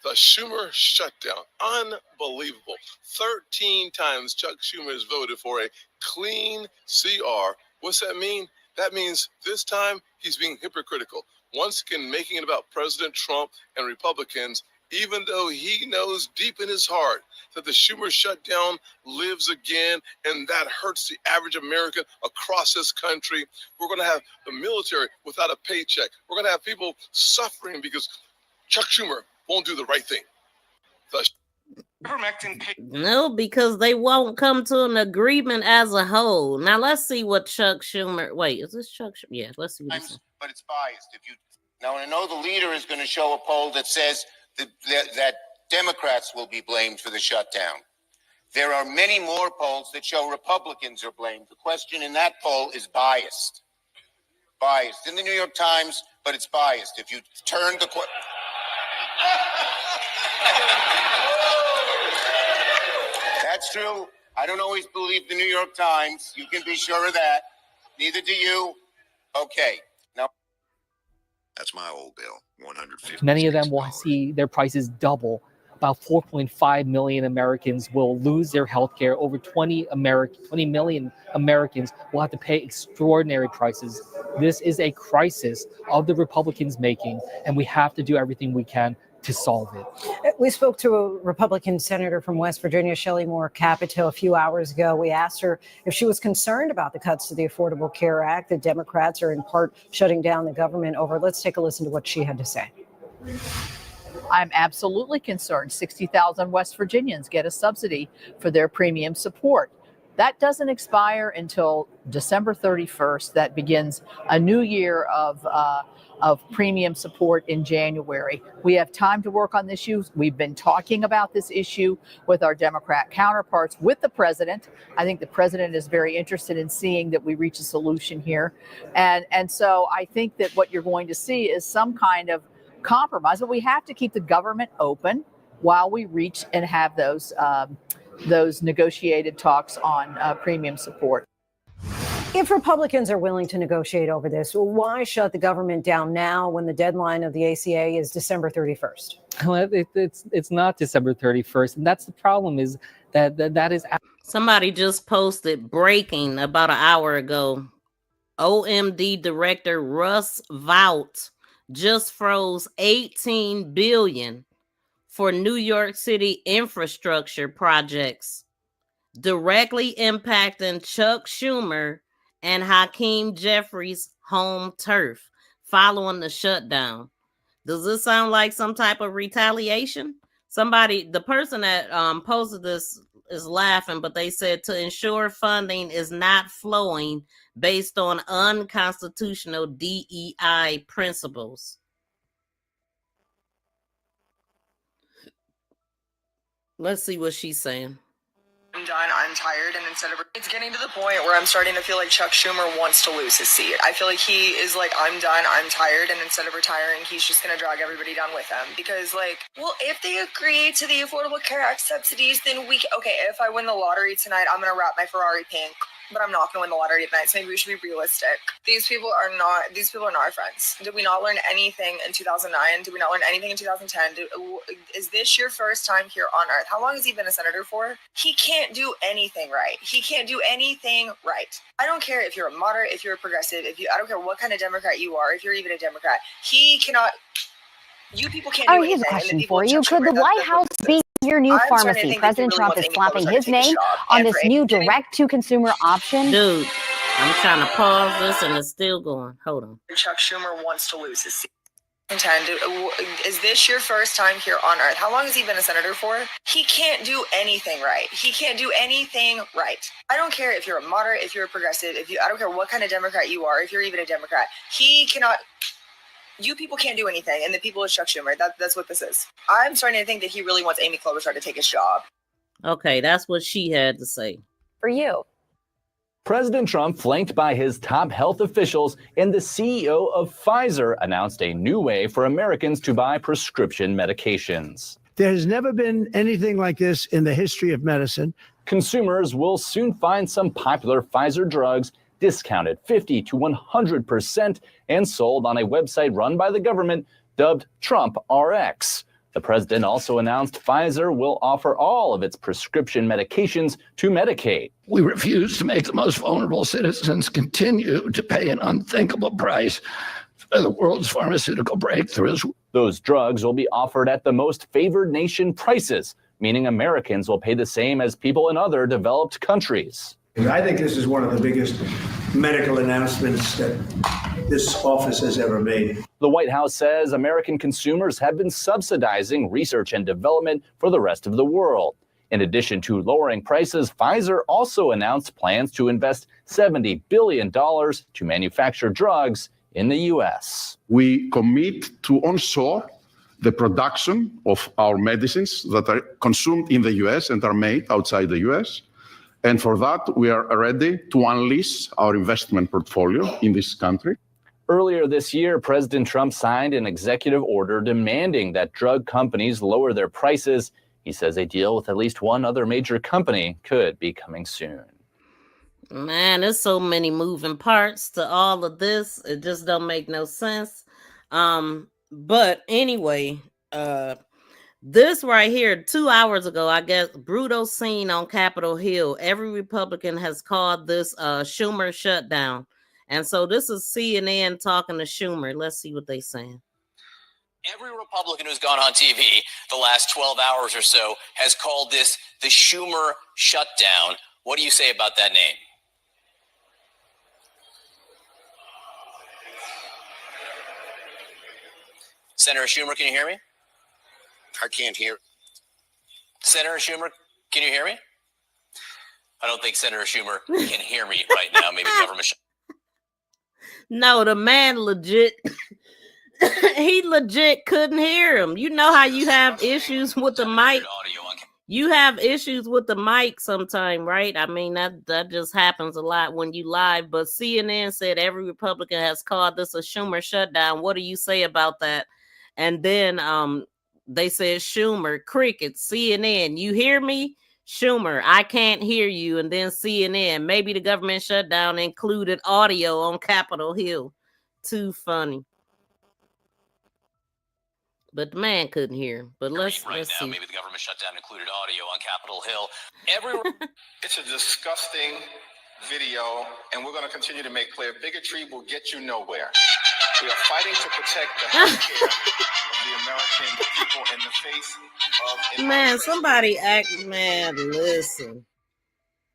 The Schumer shutdown, unbelievable. 13 times Chuck Schumer has voted for a clean CR. What's that mean? That means this time he's being hypocritical. Once again, making it about President Trump and Republicans, even though he knows deep in his heart that the Schumer shutdown lives again, and that hurts the average American across this country. We're going to have the military without a paycheck. We're going to have people suffering because Chuck Schumer won't do the right thing. No, because they won't come to an agreement as a whole. Now let's see what Chuck Schumer. Wait, is this Chuck Schumer? Yeah, let's see what he's saying. But it's biased. Now, I know the leader is going to show a poll that says that Democrats will be blamed for the shutdown. There are many more polls that show Republicans are blamed. The question in that poll is biased. Biased. In the New York Times, but it's biased. If you turn the That's true. I don't always believe the New York Times. You can be sure of that. Neither do you. Okay. Now, that's my old bill, $150. Many of them will see their prices double. About 4.5 million Americans will lose their health care. Over 20 million Americans will have to pay extraordinary prices. This is a crisis of the Republicans making, and we have to do everything we can to solve it. We spoke to a Republican senator from West Virginia, Shelley Moore Capito, a few hours ago. We asked her if she was concerned about the cuts to the Affordable Care Act that Democrats are in part shutting down the government over. Let's take a listen to what she had to say. I'm absolutely concerned. 60,000 West Virginians get a subsidy for their premium support. That doesn't expire until December 31st. That begins a new year of premium support in January. We have time to work on this issue. We've been talking about this issue with our Democrat counterparts, with the president. I think the president is very interested in seeing that we reach a solution here. And so I think that what you're going to see is some kind of compromise, but we have to keep the government open while we reach and have those negotiated talks on premium support. If Republicans are willing to negotiate over this, why shut the government down now when the deadline of the ACA is December 31st? Well, it's not December 31st, and that's the problem. Is that is somebody just posted breaking about an hour ago. OMD director Russ Vought just froze $18 billion for New York City infrastructure projects, directly impacting Chuck Schumer and Hakeem Jeffries' home turf following the shutdown. Does this sound like some type of retaliation? The person that posted this is laughing, but they said to ensure funding is not flowing based on unconstitutional DEI principles. Let's see what she's saying. I'm done. I'm tired. And instead of it's getting to the point where I'm starting to feel like Chuck Schumer wants to lose his seat. I feel like he is like, I'm done. I'm tired. And instead of retiring, he's just going to drag everybody down with him. Because well, if they agree to the Affordable Care Act subsidies, then okay, if I win the lottery tonight, I'm going to wrap my Ferrari pink. But I'm not going to win the lottery tonight, so maybe we should be realistic. These people are not our friends. Did we not learn anything in 2009? Did we not learn anything in 2010? Is this your first time here on Earth? How long has he been a senator for? He can't do anything right. He can't do anything right. I don't care if you're a moderate, if you're a progressive, I don't care what kind of Democrat you are, if you're even a Democrat. He cannot. You people can't do anything. Here's a question for you. Could the White House be your new pharmacy? President Trump is slapping his name on this new direct-to-consumer option. Dude, I'm trying to pause this and it's still going. Hold on. Chuck Schumer wants to lose his seat. Is this your first time here on Earth? How long has he been a senator for? He can't do anything right. He can't do anything right. I don't care if you're a moderate, if you're a progressive, I don't care what kind of Democrat you are, if you're even a Democrat. He cannot. You people can't do anything, and the people is Chuck Schumer. That's what this is. I'm starting to think that he really wants Amy Klobuchar to take his job. Okay, that's what she had to say. For you. President Trump, flanked by his top health officials and the CEO of Pfizer, announced a new way for Americans to buy prescription medications. There has never been anything like this in the history of medicine. Consumers will soon find some popular Pfizer drugs discounted 50 to 100% and sold on a website run by the government dubbed Trump RX. The president also announced Pfizer will offer all of its prescription medications to Medicaid. We refuse to make the most vulnerable citizens continue to pay an unthinkable price for the world's pharmaceutical breakthroughs. Those drugs will be offered at the most favored nation prices, meaning Americans will pay the same as people in other developed countries. I think this is one of the biggest medical announcements that this office has ever made. The White House says American consumers have been subsidizing research and development for the rest of the world. In addition to lowering prices, Pfizer also announced plans to invest $70 billion to manufacture drugs in the U.S. We commit to onshore the production of our medicines that are consumed in the U.S. and are made outside the U.S. And for that, we are ready to unleash our investment portfolio in this country. Earlier this year, President Trump signed an executive order demanding that drug companies lower their prices. He says a deal with at least one other major company could be coming soon. Man, there's so many moving parts to all of this. It just don't make no sense. But anyway, this right here, 2 hours ago, I guess, brutal scene on Capitol Hill. Every Republican has called this Schumer shutdown. And so this is CNN talking to Schumer. Let's see what they're saying. Every Republican who's gone on TV the last 12 hours or so has called this the Schumer shutdown. What do you say about that name? Senator Schumer, can you hear me? I can't hear. Senator Schumer, can you hear me? I don't think Senator Schumer can hear me right now. Maybe the government. No, the man legit, he legit couldn't hear him. You know how you have issues with the mic? You have issues with the mic sometime, right? I mean, that just happens a lot when you live. But CNN said every Republican has called this a Schumer shutdown. What do you say about that? And then they said Schumer, cricket, CNN, you hear me? Schumer, I can't hear you. And then CNN, maybe the government shutdown included audio on Capitol Hill. Too funny. But the man couldn't hear. But let's see. Maybe the government shutdown included audio on Capitol Hill. It's a disgusting video, and we're going to continue to make clear bigotry will get you nowhere. We are fighting to protect the health care of the American people in the face of... Man, somebody act, man, listen.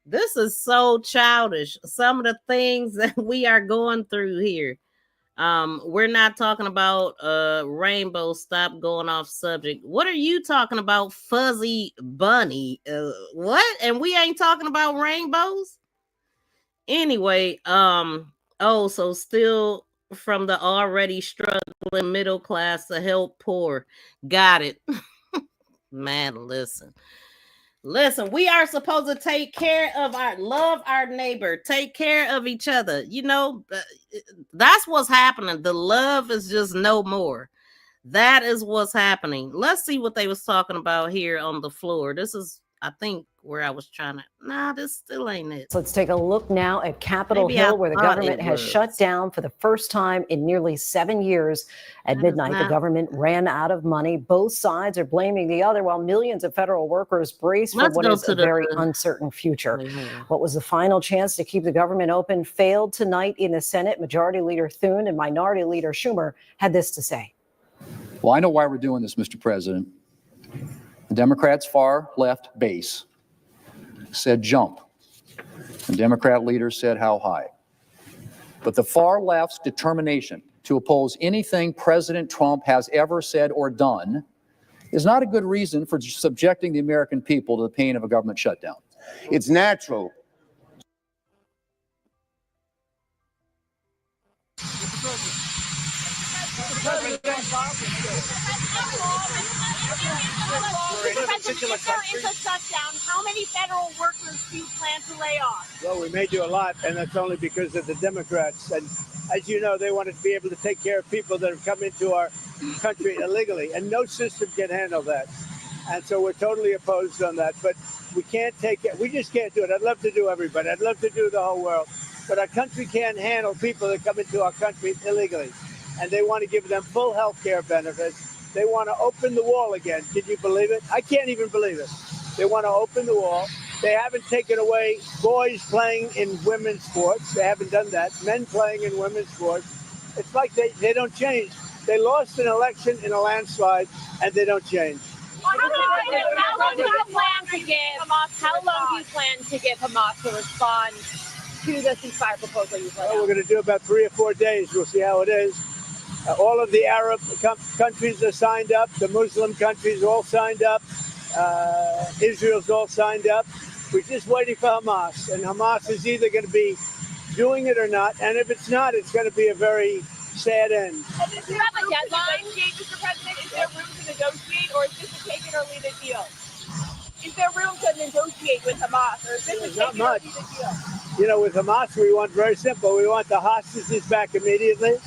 This is so childish. Some of the things that we are going through here. We're not talking about rainbow. Stop going off subject. What are you talking about, fuzzy bunny? What? And we ain't talking about rainbows? Anyway, so still from the already struggling middle class to help poor. Got it. Man, listen, we are supposed to take care of love our neighbor, take care of each other. You know, that's what's happening. The love is just no more. That is what's happening. Let's see what they was talking about here on the floor. This is, I think, where I was trying to, this still ain't it. So let's take a look now at Capitol Hill, where the government has shut down for the first time in nearly 7 years. At midnight, the government ran out of money. Both sides are blaming the other, while millions of federal workers brace for what is a very uncertain future. What was the final chance to keep the government open failed tonight in the Senate. Majority Leader Thune and Minority Leader Schumer had this to say. Well, I know why we're doing this, Mr. President. The Democrats' far left base said jump. The Democrat leaders said how high. But the far left's determination to oppose anything President Trump has ever said or done is not a good reason for subjecting the American people to the pain of a government shutdown. It's natural. There is a shutdown. How many federal workers do you plan to lay off? Well, we may do a lot, and that's only because of the Democrats. And as you know, they want to be able to take care of people that have come into our country illegally, and no system can handle that. And so we're totally opposed on that. But we can't take it. We just can't do it. I'd love to do everybody. I'd love to do the whole world. But our country can't handle people that come into our country illegally. And they want to give them full health care benefits. They want to open the wall again. Can you believe it? I can't even believe it. They want to open the wall. They haven't taken away boys playing in women's sports. They haven't done that. Men playing in women's sports. It's like they don't change. They lost an election in a landslide, and they don't change. How long do you plan to give Hamas to respond to the ceasefire proposal you've laid out? We're going to do about 3 or 4 days. We'll see how it is. All of the Arab countries are signed up. The Muslim countries all signed up. Israel's all signed up. We're just waiting for Hamas. And Hamas is either going to be doing it or not. And if it's not, it's going to be a very sad end. And do you have a deadline, Mr. President? Is there room to negotiate, or is this a take it or leave it deal? Is there room to negotiate with Hamas, or is this a take it or leave it deal? You know, with Hamas, we want very simple. We want the hostages back immediately,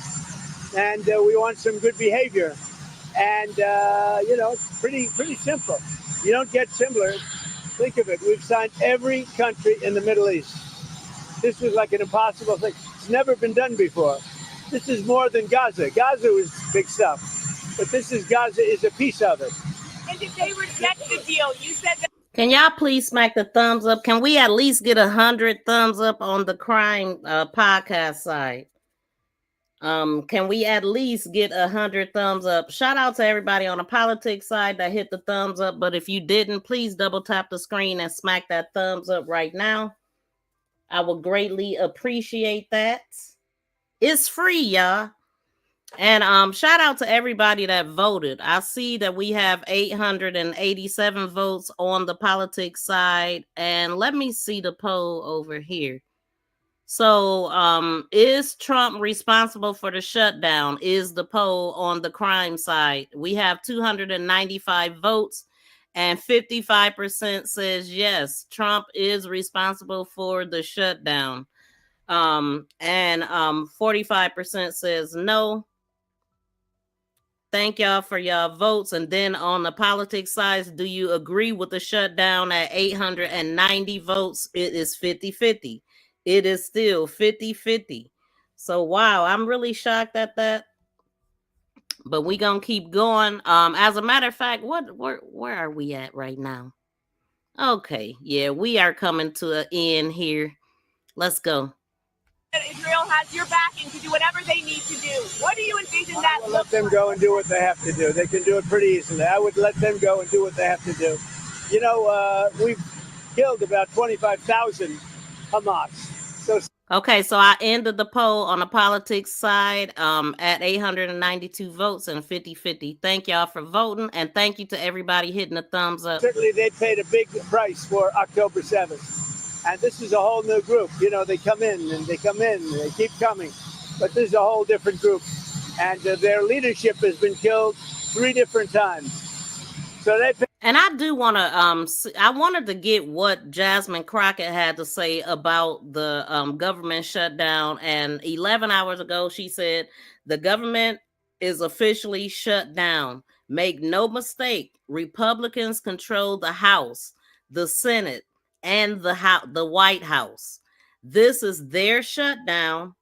and we want some good behavior. And, you know, it's pretty simple. You don't get simpler. Think of it. We've signed every country in the Middle East. This was like an impossible thing. It's never been done before. This is more than Gaza. Gaza was big stuff. But Gaza is a piece of it. And if they reject the deal, you said that. Can y'all please smack the thumbs up? Can we at least get 100 thumbs up on the crime podcast side? Can we at least get 100 thumbs up? Shout out to everybody on the politics side that hit the thumbs up. But if you didn't, please double tap the screen and smack that thumbs up right now. I would greatly appreciate that. It's free, y'all. And shout out to everybody that voted. I see that we have 887 votes on the politics side. And let me see the poll over here. So, is Trump responsible for the shutdown? Is the poll on the crime side. We have 295 votes and 55% says yes, Trump is responsible for the shutdown. And 45% says no. Thank y'all for y'all votes. And then on the politics side, do you agree with the shutdown? At 890 votes, it is 50-50. It is still 50-50. So, wow, I'm really shocked at that. But we're going to keep going. As a matter of fact, where are we at right now? Okay, yeah, we are coming to an end here. Let's go. Israel has your backing to do whatever they need to do. What do you envision that looks like? Let them go and do what they have to do. They can do it pretty easily. I would let them go and do what they have to do. You know, we've killed about 25,000 Hamas. Okay, so I ended the poll on the politics side at 892 votes and 50-50. Thank y'all for voting, and thank you to everybody hitting the thumbs up. Certainly, they paid a big price for October 7th. And this is a whole new group. You know, they come in and they come in and they keep coming. But this is a whole different group. And their leadership has been killed 3 different times. So they. And I do want to, I wanted to get what Jasmine Crockett had to say about the government shutdown. And 11 hours ago, she said, the government is officially shut down. Make no mistake, Republicans control the House, the Senate, and the White House. This is their shutdown.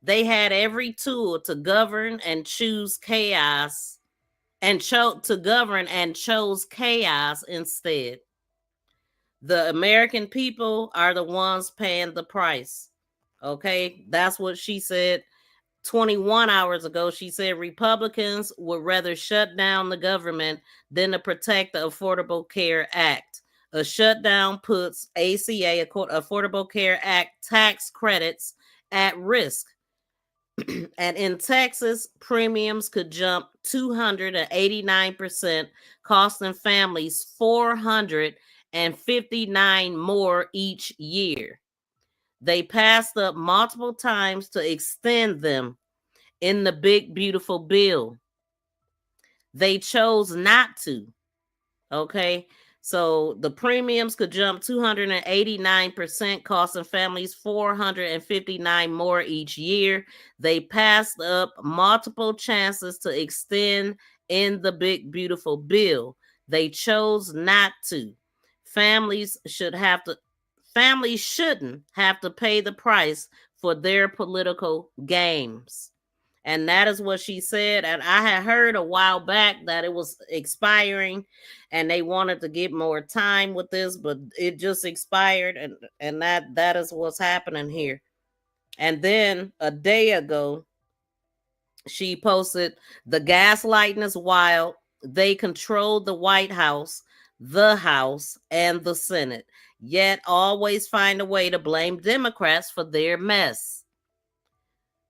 They had every tool to govern and choose chaos, and to govern and chose chaos instead. The American people are the ones paying the price. Okay, that's what she said. 21 hours ago, she said Republicans would rather shut down the government than to protect the Affordable Care Act. A shutdown puts ACA, Affordable Care Act tax credits at risk. And in Texas, premiums could jump 289%, costing families $459 more each year. They passed up multiple times to extend them in the big, beautiful bill. They chose not to. Okay. So the premiums could jump 289%, costing families $459 more each year. They passed up multiple chances to extend in the big, beautiful bill. They chose not to. Families should have Families shouldn't have to pay the price for their political games. And that is what she said. And I had heard a while back that it was expiring and they wanted to get more time with this, but it just expired. And that is what's happening here. And then a day ago, she posted, the gaslighting is wild. They control the White House, the House, and the Senate, yet always find a way to blame Democrats for their mess.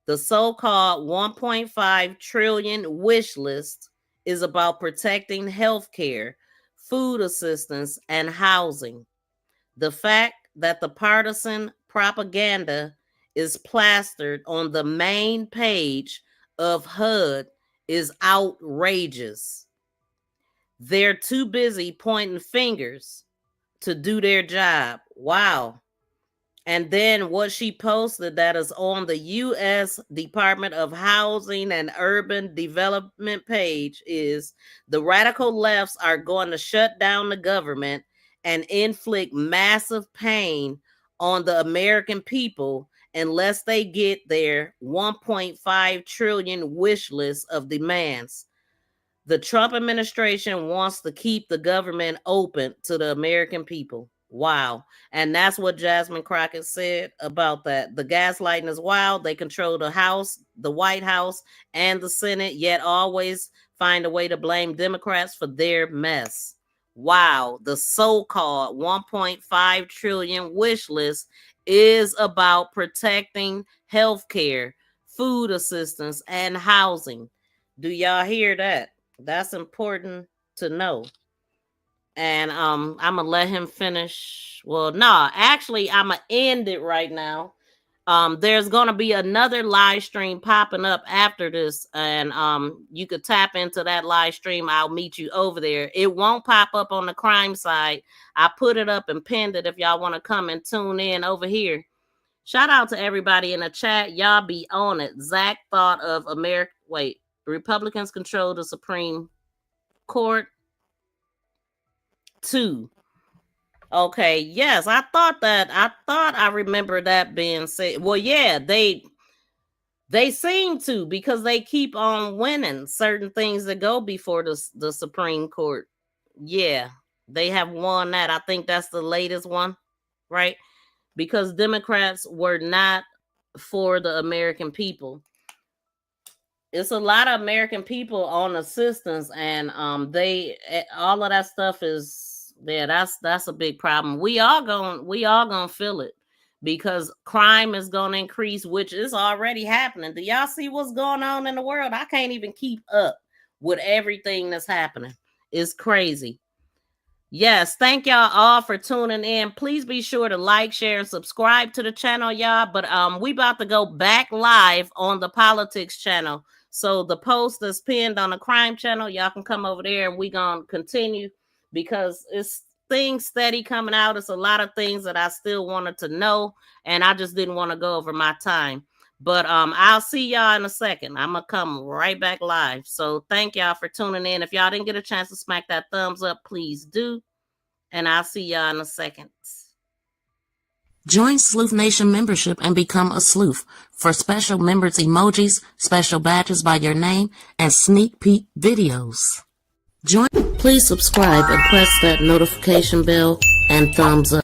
The so-called 1.5 trillion wish list is about protecting health care, food assistance, and housing. The fact that the partisan propaganda is plastered on the main page of HUD is outrageous. They're too busy pointing fingers to do their job. Wow. And then what she posted that is on the U.S. Department of Housing and Urban Development page is the radical lefts are going to shut down the government and inflict massive pain on the American people unless they get their 1.5 trillion wish list of demands. The Trump administration wants to keep the government open to the American people. Wow. And that's what Jasmine Crockett said about that. The gaslighting is wild. They control the House, the White House, and the Senate, yet always find a way to blame Democrats for their mess. Wow. The so-called 1.5 trillion wish list is about protecting health care, food assistance, and housing. Do y'all hear that? That's important to know. And I'm gonna let him finish. Well, no, actually, I'm gonna end it right now. There's gonna be another live stream popping up after this, and you could tap into that live stream. I'll meet you over there. It won't pop up on the crime side. I put it up and pinned it if y'all want to come and tune in over here. Shout out to everybody in the chat. Y'all be on it. Zach thought of America. Wait, Republicans control the Supreme Court. 2. Okay, yes, I thought I remember that being said. Well, yeah, they seem to, because they keep on winning certain things that go before the Supreme Court. Yeah, they have won that. I think that's the latest one, right? Because Democrats were not for the American people. It's a lot of American people on assistance, and they all of that stuff is that's a big problem. We all gonna feel it because crime is gonna increase, which is already happening. Do y'all see what's going on in the world? I can't even keep up with everything that's happening. It's crazy. Yes, thank y'all all for tuning in. Please be sure to like, share, and subscribe to the channel, y'all. But we about to go back live on the politics channel. So the post that's pinned on the crime channel, y'all can come over there and we gonna continue because it's things steady coming out. It's a lot of things that I still wanted to know, and I just didn't want to go over my time. But I'll see y'all in a second. I'm gonna come right back live. So thank y'all for tuning in. If y'all didn't get a chance to smack that thumbs up, please do. And I'll see y'all in a second. Join Sleuth Nation membership and become a sleuth for special members emojis, special badges by your name, and sneak peek videos. Please subscribe and press that notification bell and thumbs up.